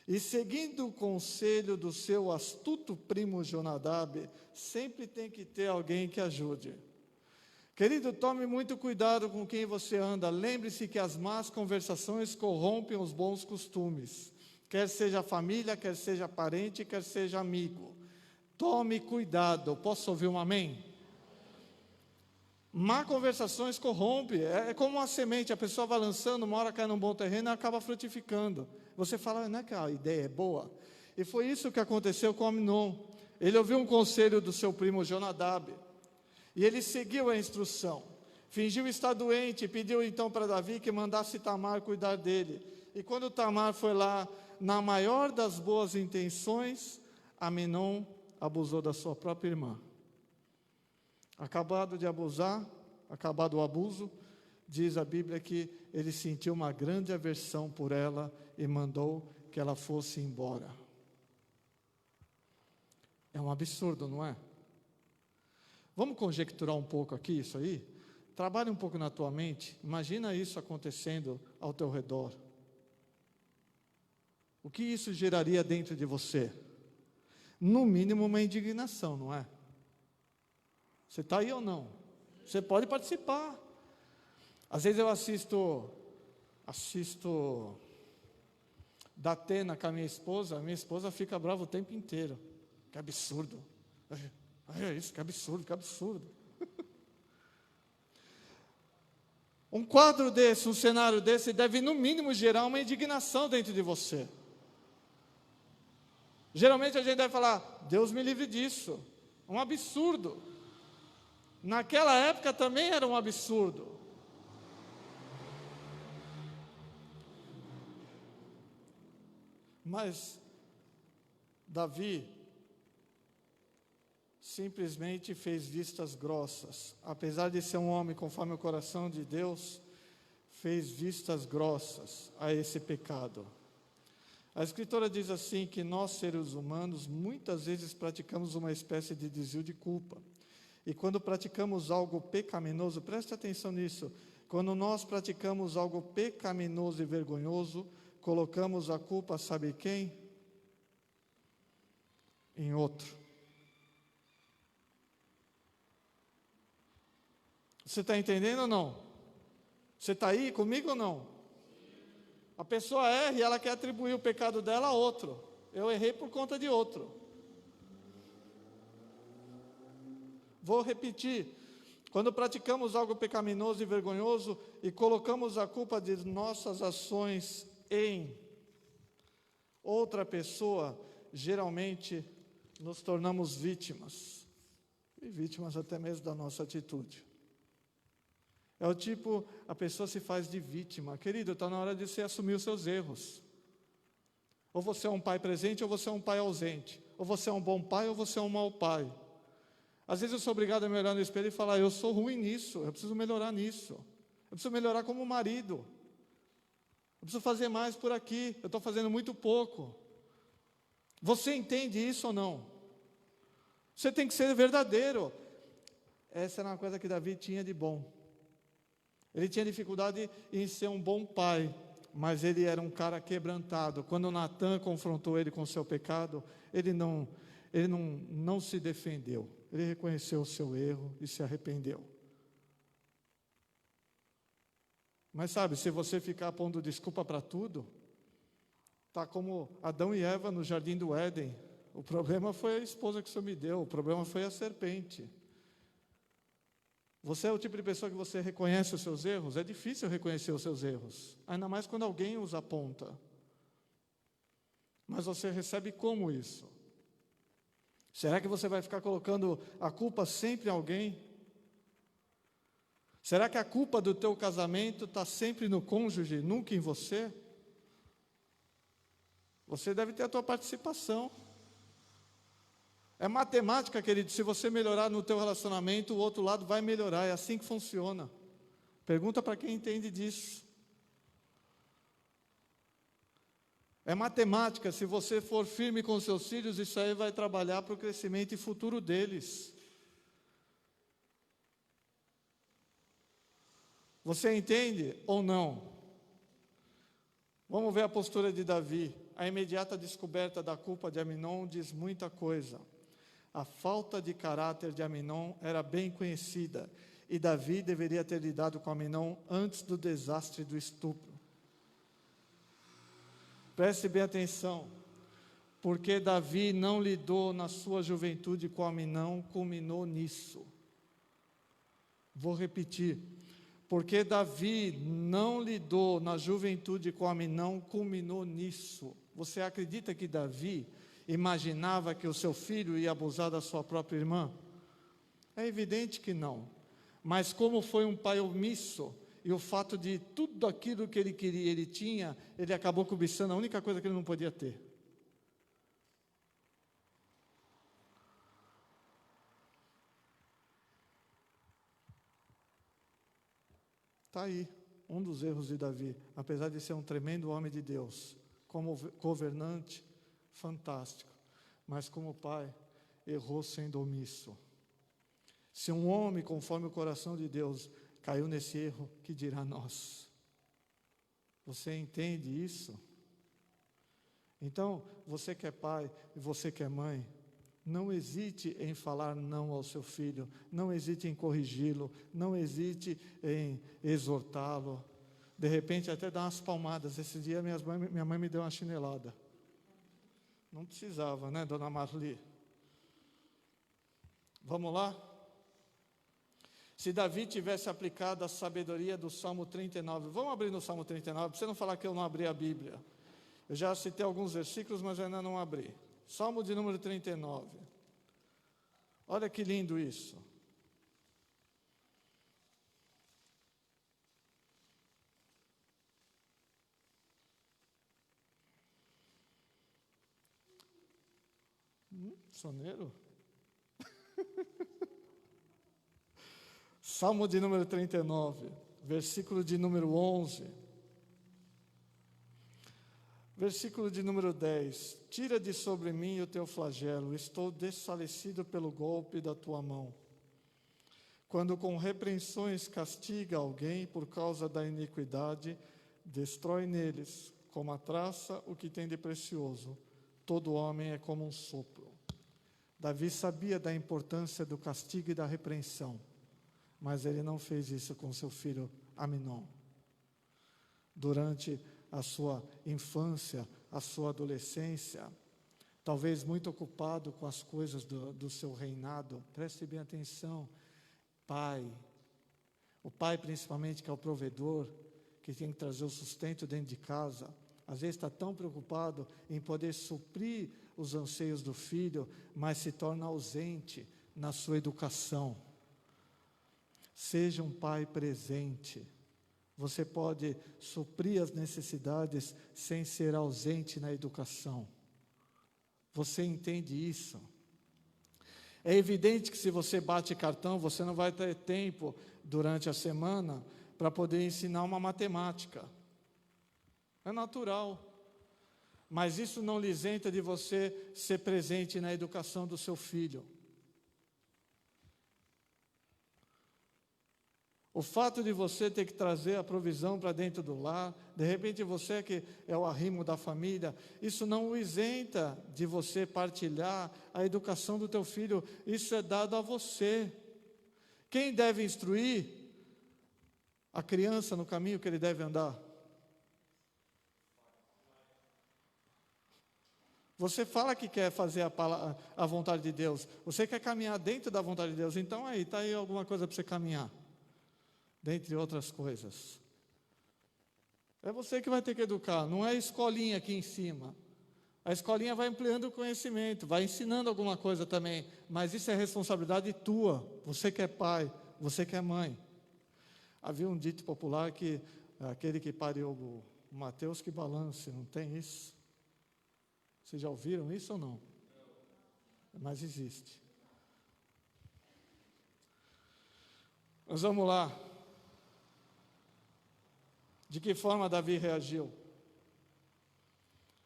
E seguindo o conselho do seu astuto primo Jonadab, sempre tem que ter alguém que ajude. Querido, tome muito cuidado com quem você anda. Lembre-se que as más conversações corrompem os bons costumes. Quer seja família, quer seja parente, quer seja amigo. Tome cuidado. Posso ouvir um amém? Má conversações corrompe. É como uma semente. A pessoa vai lançando, uma hora cai num bom terreno e acaba frutificando. Você fala, não é que a ideia é boa? E foi isso que aconteceu com Amnon. Ele ouviu um conselho do seu primo Jonadab. E ele seguiu a instrução. Fingiu estar doente e pediu então para Davi que mandasse Tamar cuidar dele. E quando Tamar foi lá, na maior das boas intenções, Amnon abusou da sua própria irmã. Acabado de abusar, acabado o abuso, diz a Bíblia que ele sentiu uma grande aversão por ela e mandou que ela fosse embora. É um absurdo, não é? Vamos conjecturar um pouco aqui isso aí? Trabalhe um pouco na tua mente. Imagina isso acontecendo ao teu redor. O que isso geraria dentro de você? No mínimo uma indignação, não é? Você está aí ou não? Você pode participar. Às vezes eu assisto da Atena com a minha esposa fica brava o tempo inteiro. Que absurdo. É isso, que absurdo, que absurdo. Um quadro desse, um cenário desse, deve no mínimo gerar uma indignação dentro de você. Geralmente a gente deve falar, Deus me livre disso. Um absurdo. Naquela época também era um absurdo. Mas Davi simplesmente fez vistas grossas. Apesar de ser um homem conforme o coração de Deus, fez vistas grossas a esse pecado. A Escritura diz assim que nós, seres humanos, muitas vezes praticamos uma espécie de desvio de culpa. E quando praticamos algo pecaminoso, preste atenção nisso, quando nós praticamos algo pecaminoso e vergonhoso, colocamos a culpa, sabe quem? Em outro. Você está entendendo ou não? Você está aí comigo ou não? A pessoa erra e ela quer atribuir o pecado dela a outro. Eu errei por conta de outro. Vou repetir. Quando praticamos algo pecaminoso e vergonhoso e colocamos a culpa de nossas ações em outra pessoa, geralmente nos tornamos vítimas. E vítimas até mesmo da nossa atitude. É o tipo, a pessoa se faz de vítima. Querido, está na hora de você assumir os seus erros. Ou você é um pai presente, ou você é um pai ausente. Ou você é um bom pai, ou você é um mau pai. Às vezes eu sou obrigado a me olhar no espelho e falar, eu sou ruim nisso, eu preciso melhorar nisso. Eu preciso melhorar como marido. Eu preciso fazer mais por aqui, eu estou fazendo muito pouco. Você entende isso ou não? Você tem que ser verdadeiro. Essa era uma coisa que Davi tinha de bom. Ele tinha dificuldade em ser um bom pai, mas ele era um cara quebrantado. Quando Natan confrontou ele com o seu pecado, ele não se defendeu. Ele reconheceu o seu erro e se arrependeu. Mas sabe, se você ficar pondo desculpa para tudo, está como Adão e Eva no jardim do Éden. O problema foi a esposa que o Senhor me deu, o problema foi a serpente. Você é o tipo de pessoa que você reconhece os seus erros? É difícil reconhecer os seus erros, ainda mais quando alguém os aponta. Mas você recebe como isso? Será que você vai ficar colocando a culpa sempre em alguém? Será que a culpa do teu casamento está sempre no cônjuge, nunca em você? Você deve ter a tua participação. É matemática, querido, se você melhorar no teu relacionamento, o outro lado vai melhorar, é assim que funciona. Pergunta para quem entende disso. É matemática, se você for firme com seus filhos, isso aí vai trabalhar para o crescimento e futuro deles. Você entende ou não? Vamos ver a postura de Davi. A imediata descoberta da culpa de Aminon diz muita coisa. A falta de caráter de Aminon era bem conhecida, e Davi deveria ter lidado com Aminon antes do desastre do estupro. Preste bem atenção, porque Davi não lidou na sua juventude com Aminon, culminou nisso. Vou repetir. Porque Davi não lidou na juventude com Aminon, culminou nisso. Você acredita que Davi imaginava que o seu filho ia abusar da sua própria irmã? É evidente que não. Mas como foi um pai omisso, e o fato de tudo aquilo que ele queria, ele tinha, ele acabou cobiçando a única coisa que ele não podia ter. Está aí, um dos erros de Davi, apesar de ser um tremendo homem de Deus, como governante, fantástico, mas como pai, errou sendo omisso. Se um homem, conforme o coração de Deus, caiu nesse erro, que dirá nós? Você entende isso? Então, você que é pai e você que é mãe, não hesite em falar não ao seu filho, não hesite em corrigi-lo, não hesite em exortá-lo. De repente, até dar umas palmadas. Esse dia, minha mãe me deu uma chinelada. Não precisava, né, dona Marli? Vamos lá? Se Davi tivesse aplicado a sabedoria do Salmo 39, vamos abrir no Salmo 39, para você não falar que eu não abri a Bíblia. Eu já citei alguns versículos, mas ainda não abri. Salmo de número 39. Olha que lindo isso. Soneiro? Salmo de número 39, versículo de número 11. Versículo de número 10. Tira de sobre mim o teu flagelo, estou desfalecido pelo golpe da tua mão. Quando com repreensões castiga alguém por causa da iniquidade, destrói neles, como a traça, o que tem de precioso. Todo homem é como um sopro. Davi sabia da importância do castigo e da repreensão, mas ele não fez isso com seu filho Aminon. Durante a sua infância, a sua adolescência, talvez muito ocupado com as coisas do seu reinado. Preste bem atenção, pai, o pai principalmente, que é o provedor, que tem que trazer o sustento dentro de casa, às vezes está tão preocupado em poder suprir os anseios do filho, mas se torna ausente na sua educação. Seja um pai presente. Você pode suprir as necessidades sem ser ausente na educação. Você entende isso? É evidente que se você bate cartão, você não vai ter tempo durante a semana para poder ensinar uma matemática. É natural. Mas isso não lhe isenta de você ser presente na educação do seu filho. O fato de você ter que trazer a provisão para dentro do lar, de repente você que é o arrimo da família, isso não o isenta de você partilhar a educação do teu filho, isso é dado a você. Quem deve instruir a criança no caminho que ele deve andar? Você fala que quer fazer a vontade de Deus, você quer caminhar dentro da vontade de Deus, então está aí alguma coisa para você caminhar. Dentre outras coisas. É você que vai ter que educar, não é a escolinha aqui em cima. A escolinha vai ampliando o conhecimento, vai ensinando alguma coisa também, mas isso é responsabilidade tua, você que é pai, você que é mãe. Havia um dito popular que aquele que pariu o Mateus que balance, não tem isso? Vocês já ouviram isso ou não? Mas existe. Mas vamos lá. De que forma Davi reagiu?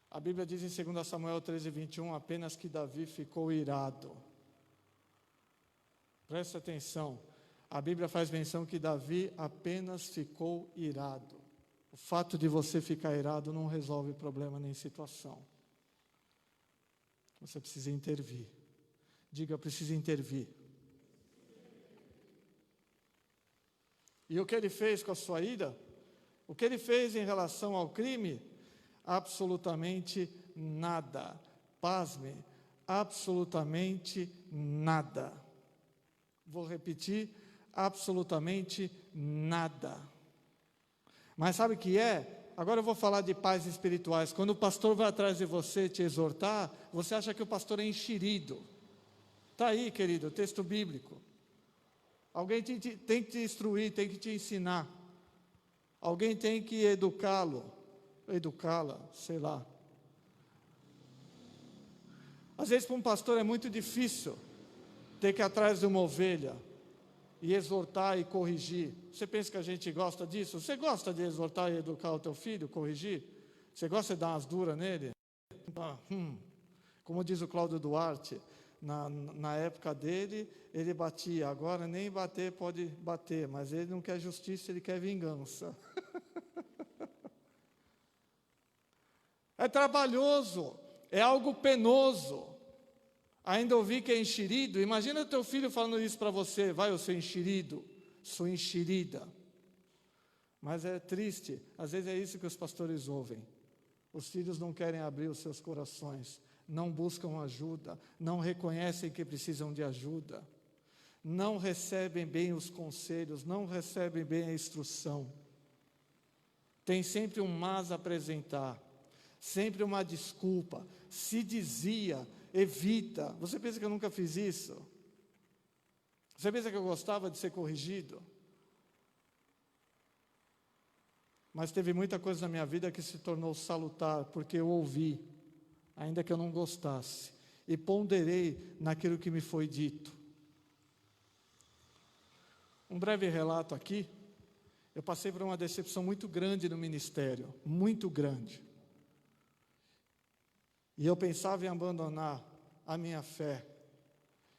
A Bíblia diz em 2 Samuel 13:21, apenas que Davi ficou irado. Presta atenção, a Bíblia faz menção que Davi apenas ficou irado. O fato de você ficar irado não resolve problema nem situação. Você precisa intervir. Diga, eu preciso intervir. E o que ele fez com a sua ira? O que ele fez em relação ao crime? Absolutamente nada. Pasme, absolutamente nada. Vou repetir, absolutamente nada. Mas sabe o que é? Agora eu vou falar de pais espirituais. Quando o pastor vai atrás de você te exortar, você acha que o pastor é enxerido. Está aí, querido, o texto bíblico. Alguém tem que te instruir, tem que te ensinar. Alguém tem que educá-lo, educá-la, sei lá. Às vezes para um pastor é muito difícil ter que ir atrás de uma ovelha e exortar e corrigir. Você pensa que a gente gosta disso? Você gosta de exortar e educar o teu filho, corrigir? Você gosta de dar umas duras nele? Como diz o Cláudio Duarte, na época dele, ele batia. Agora nem bater pode bater, mas ele não quer justiça, ele quer vingança. É trabalhoso, é algo penoso. Ainda ouvi que é enxerido. Imagina o teu filho falando isso para você. Vai, eu sou enxerido, sou enxerida. Mas é triste, às vezes é isso que os pastores ouvem. Os filhos não querem abrir os seus corações, não buscam ajuda, não reconhecem que precisam de ajuda, não recebem bem os conselhos, não recebem bem a instrução. Tem sempre um mas a apresentar, sempre uma desculpa, se dizia, evita. Você pensa que eu nunca fiz isso? Você pensa que eu gostava de ser corrigido? Mas teve muita coisa na minha vida que se tornou salutar, porque eu ouvi, ainda que eu não gostasse, e ponderei naquilo que me foi dito. Um breve relato aqui. Eu passei por uma decepção muito grande no ministério, muito grande. E eu pensava em abandonar a minha fé.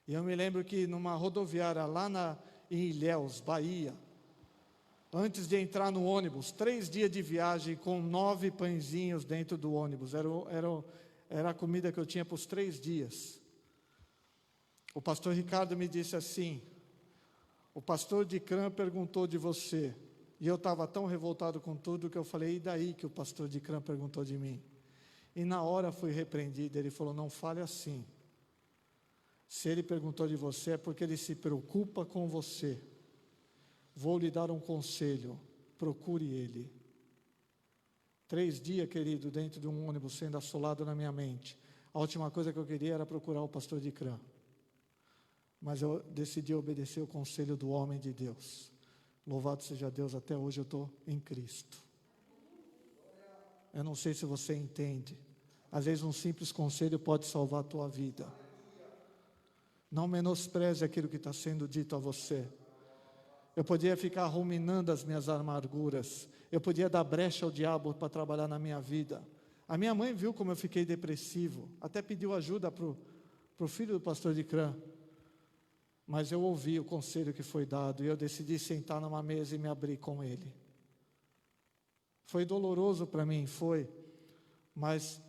E eu me lembro que numa rodoviária lá em Ilhéus, Bahia, antes de entrar no ônibus, 3 dias de viagem com 9 pãezinhos dentro do ônibus, era a comida que eu tinha para os 3 dias. O pastor Ricardo me disse assim, o pastor de Cram perguntou de você, e eu estava tão revoltado com tudo que eu falei, e daí que o pastor de Cram perguntou de mim? E na hora fui repreendido, ele falou, não fale assim. Se ele perguntou de você, é porque ele se preocupa com você. Vou lhe dar um conselho, procure ele. 3 dias, querido, dentro de um ônibus, sendo assolado na minha mente. A última coisa que eu queria era procurar o pastor de Cram. Mas eu decidi obedecer o conselho do homem de Deus. Louvado seja Deus, até hoje eu estou em Cristo. Eu não sei se você entende. Às vezes um simples conselho pode salvar a tua vida. Não menospreze aquilo que está sendo dito a você. Eu podia ficar ruminando as minhas amarguras. Eu podia dar brecha ao diabo para trabalhar na minha vida. A minha mãe viu como eu fiquei depressivo. Até pediu ajuda para o filho do pastor de Cram. Mas eu ouvi o conselho que foi dado. E eu decidi sentar numa mesa e me abrir com ele. Foi doloroso para mim, foi. Mas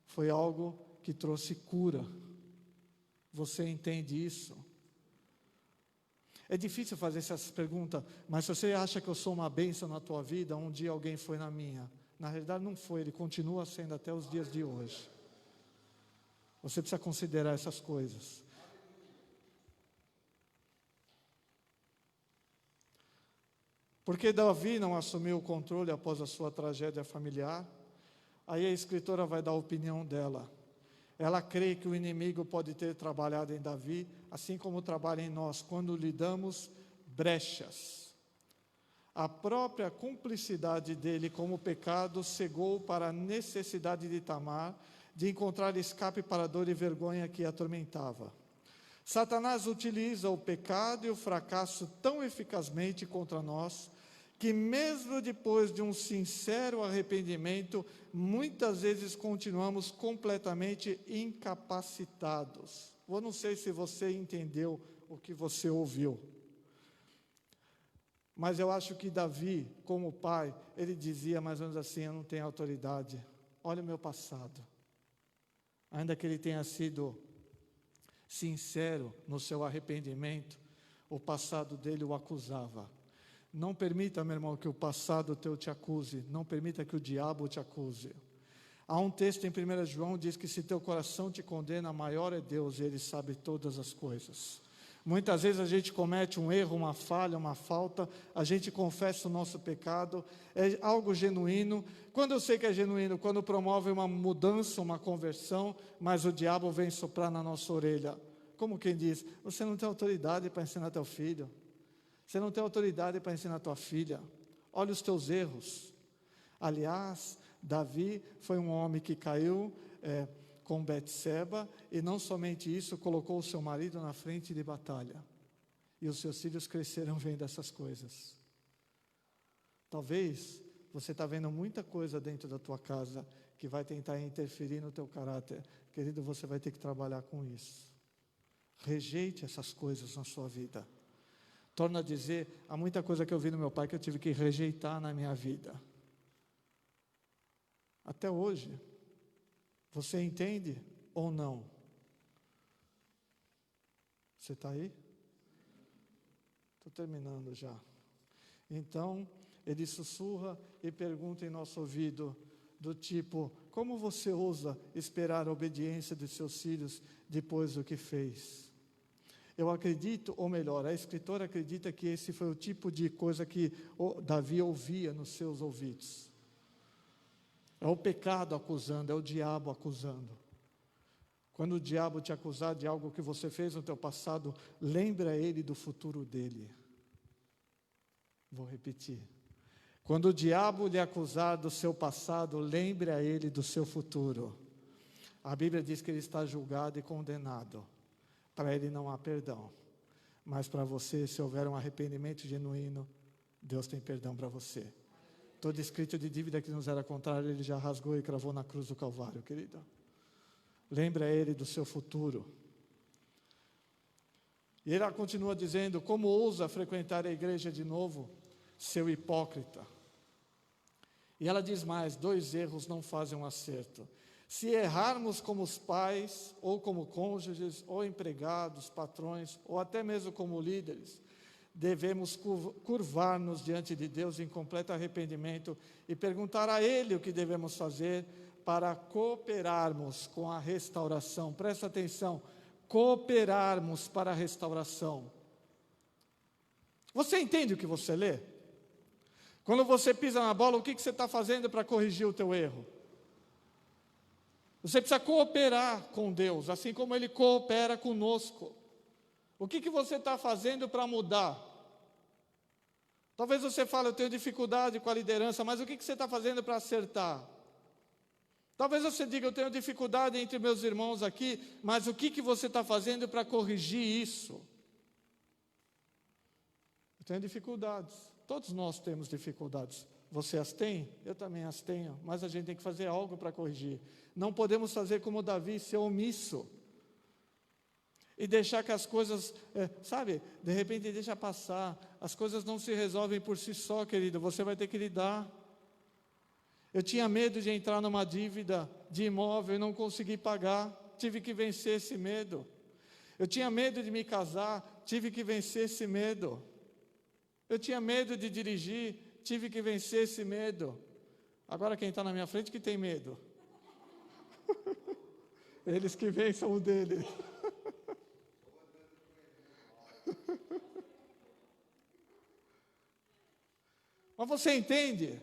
foi algo que trouxe cura. Você entende isso? É difícil fazer essas perguntas, mas se você acha que eu sou uma bênção na tua vida, um dia alguém foi na minha. Na realidade não foi, ele continua sendo até os dias de hoje. Você precisa considerar essas coisas. Por que Davi não assumiu o controle após a sua tragédia familiar? Aí a escritora vai dar a opinião dela. Ela crê que o inimigo pode ter trabalhado em Davi, assim como trabalha em nós, quando lhe damos brechas. A própria cumplicidade dele com o pecado cegou para a necessidade de Tamar de encontrar escape para a dor e vergonha que a atormentava. Satanás utiliza o pecado e o fracasso tão eficazmente contra nós, que mesmo depois de um sincero arrependimento, muitas vezes continuamos completamente incapacitados. Eu não sei se você entendeu o que você ouviu, mas eu acho que Davi, como pai, ele dizia mais ou menos assim: eu não tenho autoridade, olha o meu passado. Ainda que ele tenha sido sincero no seu arrependimento, o passado dele o acusava. Não permita, meu irmão, que o passado teu te acuse. Não permita que o diabo te acuse. Há um texto em 1 João que diz que se teu coração te condena, maior é Deus e Ele sabe todas as coisas. Muitas vezes a gente comete um erro, uma falha, uma falta, a gente confessa o nosso pecado, é algo genuíno. Quando eu sei que é genuíno? Quando promove uma mudança, uma conversão, mas o diabo vem soprar na nossa orelha. Como quem diz: você não tem autoridade para ensinar teu filho. Você não tem autoridade para ensinar tua filha. Olha os teus erros. Aliás, Davi foi um homem que caiu com Betseba, e não somente isso, colocou o seu marido na frente de batalha. E os seus filhos cresceram vendo essas coisas. Talvez você está vendo muita coisa dentro da tua casa que vai tentar interferir no teu caráter. Querido, você vai ter que trabalhar com isso. Rejeite essas coisas na sua vida. Torno a dizer, há muita coisa que eu vi no meu pai que eu tive que rejeitar na minha vida. Até hoje. Você entende ou não? Você está aí? Estou terminando já. Então, ele sussurra e pergunta em nosso ouvido, do tipo: como você ousa esperar a obediência de seus filhos depois do que fez? Eu acredito, ou melhor, a escritora acredita que esse foi o tipo de coisa que Davi ouvia nos seus ouvidos. É o pecado acusando, é o diabo acusando. Quando o diabo te acusar de algo que você fez no teu passado, lembra ele do futuro dele. Vou repetir. Quando o diabo lhe acusar do seu passado, lembre a ele do seu futuro. A Bíblia diz que ele está julgado e condenado. Para ele não há perdão. Mas para você, se houver um arrependimento genuíno, Deus tem perdão para você. Todo escrito de dívida que nos era contrário, ele já rasgou e cravou na cruz do Calvário, querido. Lembra ele do seu futuro. E ele continua dizendo: como ousa frequentar a igreja de novo, seu hipócrita? E ela diz mais: 2 erros não fazem um acerto. Se errarmos como os pais, ou como cônjuges, ou empregados, patrões, ou até mesmo como líderes, devemos curvar-nos diante de Deus em completo arrependimento e perguntar a Ele o que devemos fazer para cooperarmos com a restauração. Presta atenção, cooperarmos para a restauração. Você entende o que você lê? Quando você pisa na bola, o que você está fazendo para corrigir o teu erro? Você precisa cooperar com Deus, assim como Ele coopera conosco. O que você está fazendo para mudar? Talvez você fale: eu tenho dificuldade com a liderança, mas o que você está fazendo para acertar? Talvez você diga: eu tenho dificuldade entre meus irmãos aqui, mas o que você está fazendo para corrigir isso? Eu tenho dificuldades, todos nós temos dificuldades. Você as tem? Eu também as tenho, mas a gente tem que fazer algo para corrigir. Não podemos fazer como Davi, ser omisso. E deixar que as coisas, de repente deixa passar. As coisas não se resolvem por si só, querido, você vai ter que lidar. Eu tinha medo de entrar numa dívida de imóvel e não conseguir pagar, tive que vencer esse medo. Eu tinha medo de me casar, tive que vencer esse medo. Eu tinha medo de dirigir, tive que vencer esse medo. Agora quem está na minha frente que tem medo. Eles que vençam o dele. Mas você entende?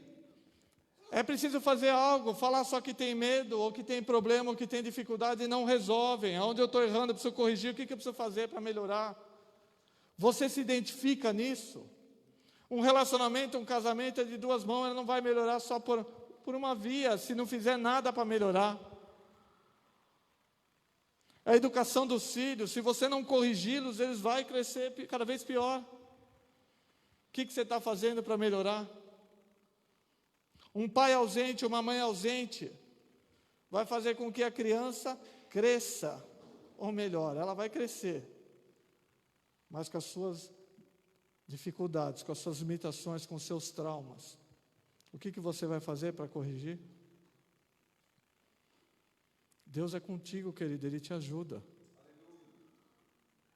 É preciso fazer algo. Falar só que tem medo, ou que tem problema, ou que tem dificuldade, não resolvem. Onde eu estou errando, eu preciso corrigir. O que eu preciso fazer para melhorar? Você se identifica nisso? Um relacionamento, um casamento é de 2 mãos. Ele não vai melhorar só por uma via, se não fizer nada para melhorar. A educação dos filhos, se você não corrigi-los, eles vão crescer cada vez pior. O que você está fazendo para melhorar? Um pai ausente, uma mãe ausente, vai fazer com que a criança cresça. Ou melhor, ela vai crescer, mas com as suas dificuldades, com as suas limitações, com os seus traumas. O que você vai fazer para corrigir? Deus é contigo, querido, Ele te ajuda.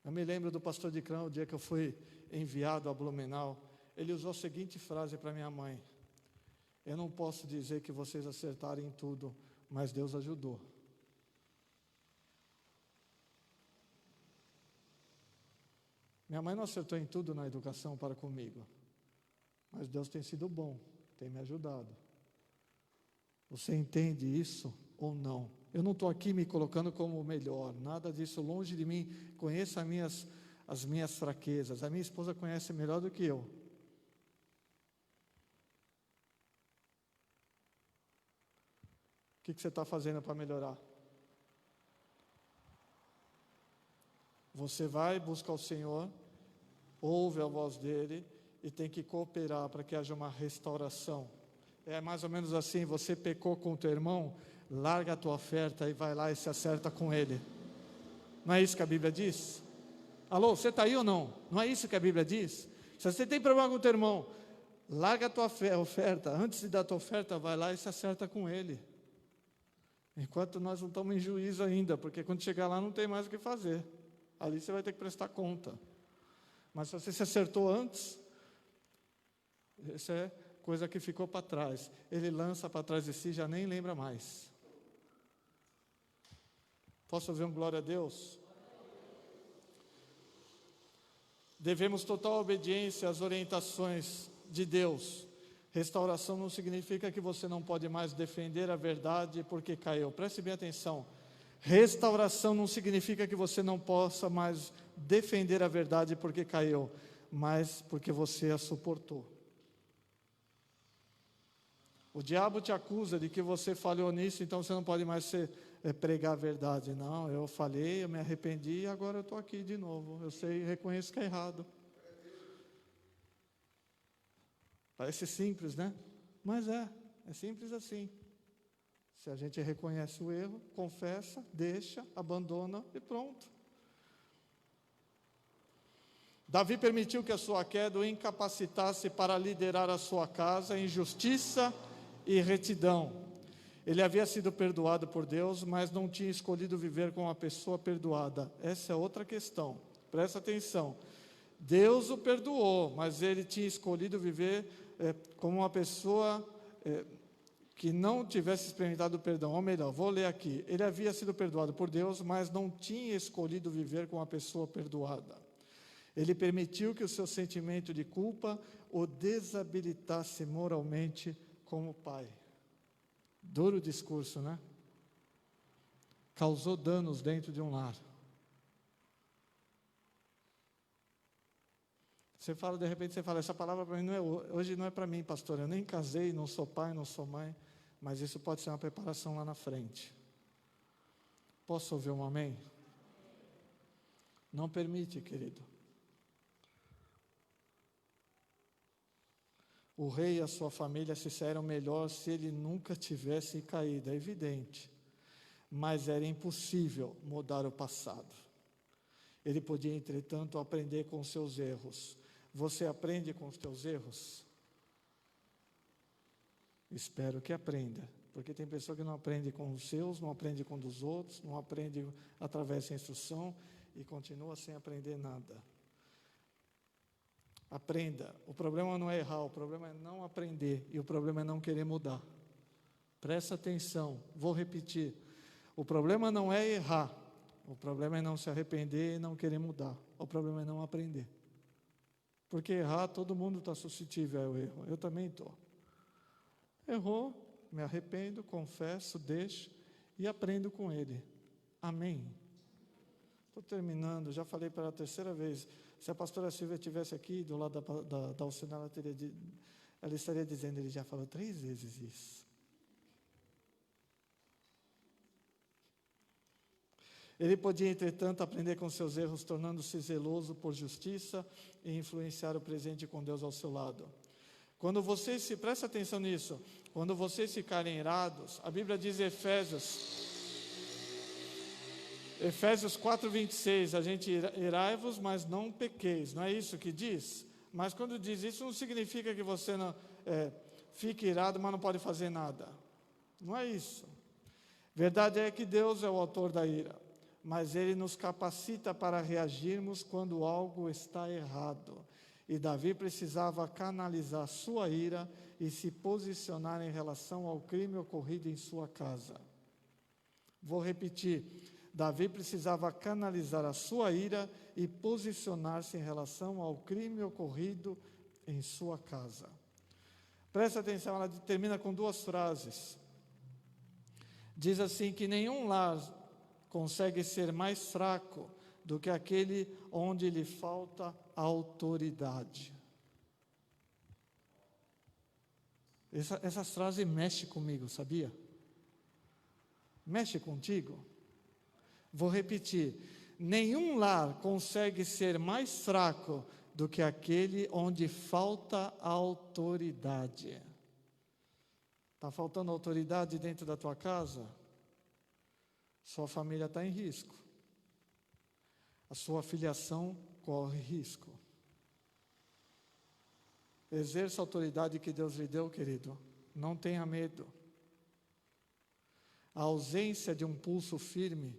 Eu me lembro do pastor de Crã, o dia que eu fui enviado a Blumenau, ele usou a seguinte frase para minha mãe: eu não posso dizer que vocês acertaram em tudo, mas Deus ajudou. Minha mãe não acertou em tudo na educação para comigo, mas Deus tem sido bom, tem me ajudado. Você entende isso ou não? Eu não estou aqui me colocando como o melhor, nada disso, longe de mim. Conheço as minhas fraquezas. A minha esposa conhece melhor do que eu. O que você está fazendo para melhorar? Você vai buscar o Senhor, ouve a voz dEle e tem que cooperar para que haja uma restauração. É mais ou menos assim: você pecou com o teu irmão, larga a tua oferta e vai lá e se acerta com ele. Não é isso que a Bíblia diz? Alô, você está aí ou não? Não é isso que a Bíblia diz? Se você tem problema com o teu irmão, larga a tua oferta, antes de dar a tua oferta, vai lá e se acerta com ele. Enquanto nós não estamos em juízo ainda, porque quando chegar lá não tem mais o que fazer. Ali você vai ter que prestar conta. Mas se você se acertou antes, isso é coisa que ficou para trás. Ele lança para trás de si e já nem lembra mais. Posso ouvir um glória a Deus? Devemos total obediência às orientações de Deus. Restauração não significa que você não pode mais defender a verdade porque caiu. Preste bem atenção. Restauração não significa que você não possa mais defender a verdade porque caiu, mas porque você a suportou. O diabo te acusa de que você falhou nisso, então você não pode mais pregar a verdade. Não, eu falhei, eu me arrependi e agora eu estou aqui de novo. Eu sei e reconheço que é errado. Parece simples, né? Mas é simples assim. Se a gente reconhece o erro, confessa, deixa, abandona e pronto. Davi permitiu que a sua queda o incapacitasse para liderar a sua casa em justiça e retidão. Ele havia sido perdoado por Deus, mas não tinha escolhido viver com uma pessoa perdoada. Essa é outra questão, presta atenção. Deus o perdoou, mas ele tinha escolhido viver como uma pessoa que não tivesse experimentado o perdão. Ou melhor, vou ler aqui. Ele havia sido perdoado por Deus, mas não tinha escolhido viver com uma pessoa perdoada. Ele permitiu que o seu sentimento de culpa o desabilitasse moralmente como pai. Duro discurso, né? Causou danos dentro de um lar. Você fala, de repente você fala, essa palavra para mim hoje não é para mim, pastor. Eu nem casei, não sou pai, não sou mãe, mas isso pode ser uma preparação lá na frente. Posso ouvir um amém? Não permite, querido. O rei e a sua família se saíram melhor se ele nunca tivesse caído, é evidente. Mas era impossível mudar o passado. Ele podia, entretanto, aprender com os seus erros. Você aprende com os teus erros? Espero que aprenda, porque tem pessoa que não aprende com os seus, não aprende com os dos outros, não aprende através da instrução e continua sem aprender nada. Aprenda. O problema não é errar, o problema é não aprender e o problema é não querer mudar. Presta atenção, vou repetir. O problema não é errar, o problema é não se arrepender e não querer mudar. O problema é não aprender. Porque errar, todo mundo está suscetível ao erro. Eu também estou. Errou, me arrependo, confesso, deixo e aprendo com ele. Amém. Estou terminando, já falei pela terceira vez. Se a pastora Silvia estivesse aqui do lado da Alcina, ela estaria dizendo, ele já falou 3 vezes isso. Ele podia, entretanto, aprender com seus erros, tornando-se zeloso por justiça e influenciar o presente com Deus ao seu lado. Quando vocês se, presta atenção nisso, quando vocês ficarem irados, a Bíblia diz em Efésios 4:26, a gente irai-vos, mas não pequeis, não é isso que diz? Mas quando diz isso, não significa que você não fique irado, mas não pode fazer nada. Não é isso. Verdade é que Deus é o autor da ira, mas Ele nos capacita para reagirmos quando algo está errado. E Davi precisava canalizar sua ira e se posicionar em relação ao crime ocorrido em sua casa. Vou repetir. Davi precisava canalizar a sua ira e posicionar-se em relação ao crime ocorrido em sua casa. Presta atenção, ela termina com 2 frases. Diz assim, que nenhum lar consegue ser mais fraco do que aquele onde lhe falta autoridade. Essas frases mexem comigo, sabia? Mexe contigo? Vou repetir, nenhum lar consegue ser mais fraco do que aquele onde falta autoridade. Está faltando autoridade dentro da tua casa? Sua família está em risco. A sua filiação corre risco. Exerça a autoridade que Deus lhe deu, querido. Não tenha medo. A ausência de um pulso firme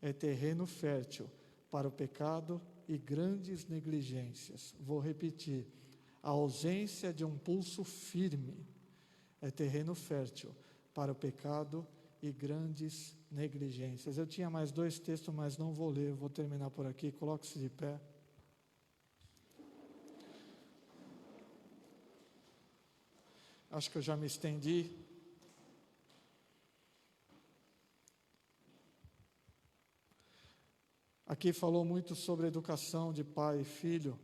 é terreno fértil para o pecado e grandes negligências. Vou repetir, a ausência de um pulso firme é terreno fértil para o pecado e grandes negligências. Eu tinha mais 2 textos, mas não vou ler, vou terminar por aqui. Coloque-se de pé. Acho que eu já me estendi. Aqui falou muito sobre educação de pai e filho,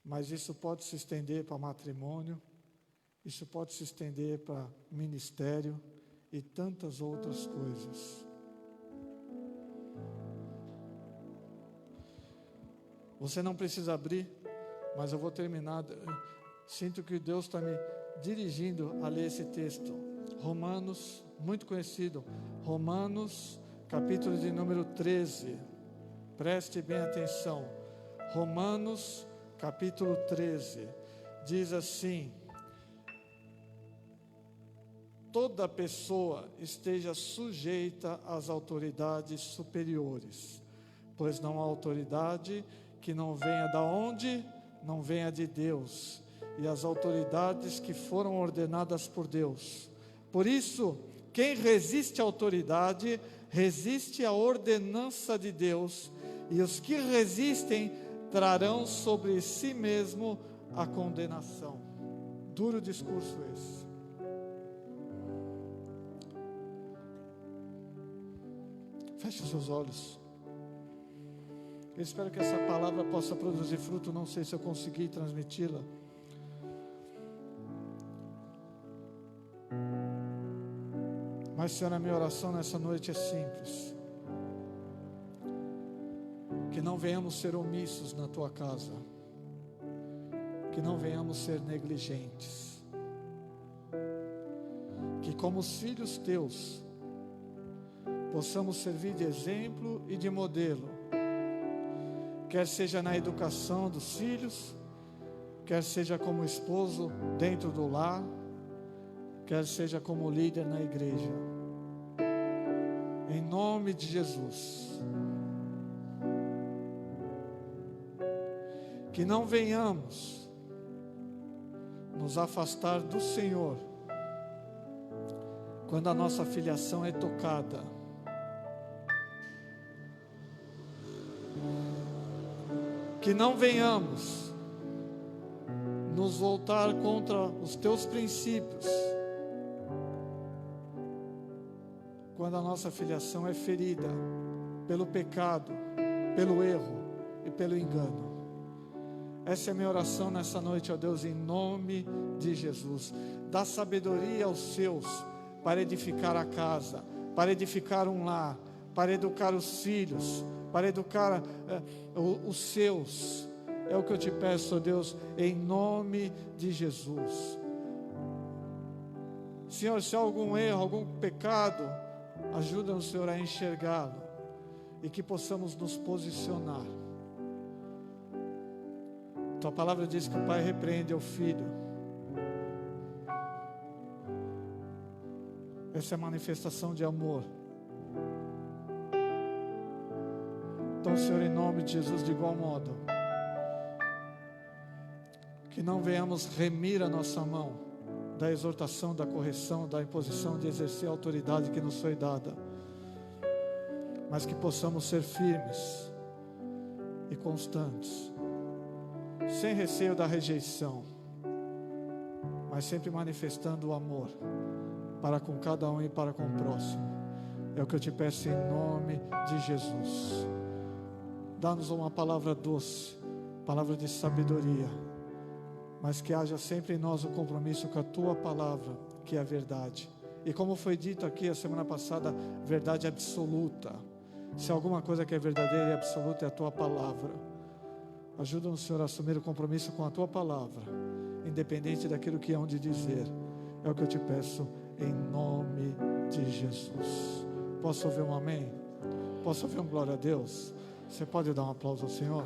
mas isso pode se estender para matrimônio, isso pode se estender para ministério e tantas outras coisas. Você não precisa abrir, mas eu vou terminar. Sinto que Deus está me dirigindo a ler esse texto. Romanos, muito conhecido, Romanos, capítulo de número 13, preste bem atenção. Romanos, capítulo 13, diz assim: toda pessoa esteja sujeita às autoridades superiores, pois não há autoridade que não venha da onde? Não venha de Deus, e as autoridades que foram ordenadas por Deus. Por isso, quem resiste à autoridade, resiste à ordenança de Deus, e os que resistem trarão sobre si mesmo a condenação. Duro discurso esse. Feche os seus olhos. Eu espero que essa palavra possa produzir fruto. Não sei se eu consegui transmiti-la. Mas, Senhor, a minha oração nessa noite é simples. Que não venhamos ser omissos na Tua casa. Que não venhamos ser negligentes. Que como os filhos Teus, possamos servir de exemplo e de modelo. Quer seja na educação dos filhos, quer seja como esposo dentro do lar, quer seja como líder na igreja. Em nome de Jesus. Que não venhamos nos afastar do Senhor quando a nossa filiação é tocada. Que não venhamos nos voltar contra os Teus princípios quando a nossa filiação é ferida pelo pecado, pelo erro e pelo engano. Essa é a minha oração nessa noite, ó Deus, em nome de Jesus. Dá sabedoria aos Seus para edificar a casa, para edificar um lar, para educar os filhos, para educar os seus. É o que eu te peço, ó Deus, em nome de Jesus. Senhor, se há algum erro, algum pecado, ajuda-nos, Senhor, a enxergá-lo e que possamos nos posicionar. Tua palavra diz que o pai repreende ao filho. Essa é a manifestação de amor. Então, Senhor, em nome de Jesus, de igual modo, que não venhamos remir a nossa mão da exortação, da correção, da imposição de exercer a autoridade que nos foi dada, mas que possamos ser firmes e constantes, sem receio da rejeição, mas sempre manifestando o amor para com cada um e para com o próximo. É o que eu te peço em nome de Jesus. Dá-nos uma palavra doce, palavra de sabedoria, mas que haja sempre em nós o compromisso com a tua palavra, que é a verdade. E como foi dito aqui a semana passada, verdade absoluta. Se alguma coisa que é verdadeira e absoluta é a tua palavra. Ajuda-nos, Senhor, a assumir o compromisso com a tua palavra, independente daquilo que hão de dizer. É o que eu te peço em nome de Jesus. Posso ouvir um amém? Posso ouvir um glória a Deus? Você pode dar um aplauso ao Senhor?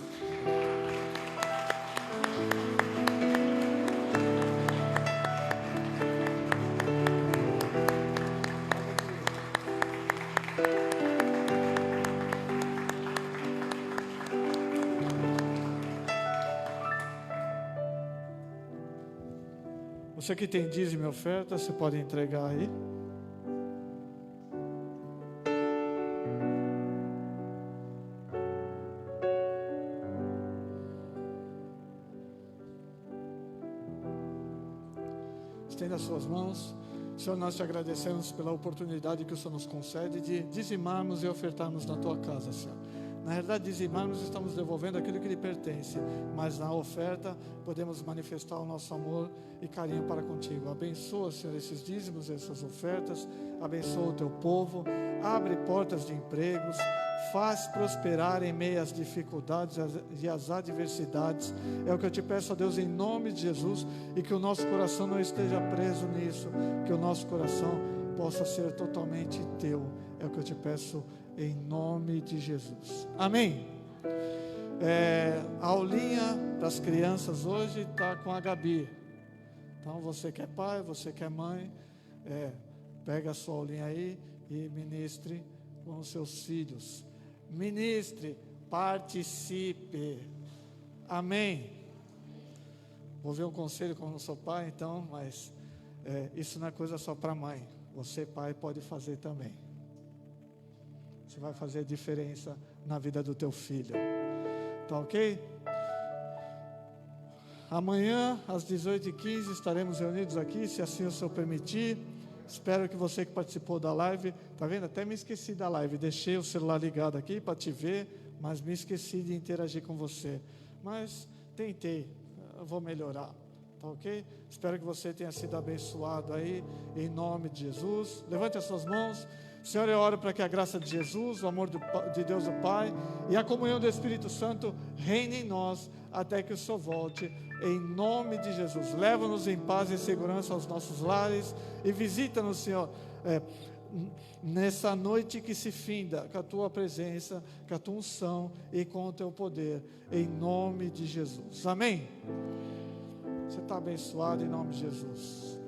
Você que tem dízimo e oferta, você pode entregar aí. Estenda as suas mãos. Senhor, nós te agradecemos pela oportunidade que o Senhor nos concede de dizimarmos e ofertarmos na tua casa, Senhor. Na verdade, dizimarmos, estamos devolvendo aquilo que lhe pertence, mas na oferta podemos manifestar o nosso amor e carinho para contigo. Abençoa, Senhor, esses dízimos, essas ofertas. Abençoa o teu povo. Abre portas de empregos. Faz prosperar em meio às dificuldades e às adversidades. É o que eu te peço, ó Deus, em nome de Jesus, e que o nosso coração não esteja preso nisso, que o nosso coração possa ser totalmente teu. É o que eu te peço em nome de Jesus. Amém. A aulinha das crianças hoje está com a Gabi. Então você que é pai, você que é mãe, pega a sua aulinha aí e ministre com os seus filhos. Ministre, participe. Amém. Vou ver um conselho, como não sou pai, então, mas isso não é coisa só para mãe. Você, pai, pode fazer também. Você vai fazer diferença na vida do teu filho. Tá ok? Amanhã, às 18h15, estaremos reunidos aqui, se assim o Senhor permitir. Espero que você que participou da live, tá vendo? Até me esqueci da live, deixei o celular ligado aqui para te ver, mas me esqueci de interagir com você. Mas tentei, eu vou melhorar, tá ok? Espero que você tenha sido abençoado aí, em nome de Jesus. Levante as suas mãos. Senhor, eu oro para que a graça de Jesus, o amor de Deus o Pai e a comunhão do Espírito Santo reine em nós até que o Senhor volte, em nome de Jesus. Leva-nos em paz e segurança aos nossos lares e visita-nos, Senhor, nessa noite que se finda, com a Tua presença, com a Tua unção e com o Teu poder, em nome de Jesus. Amém? Você está abençoado em nome de Jesus.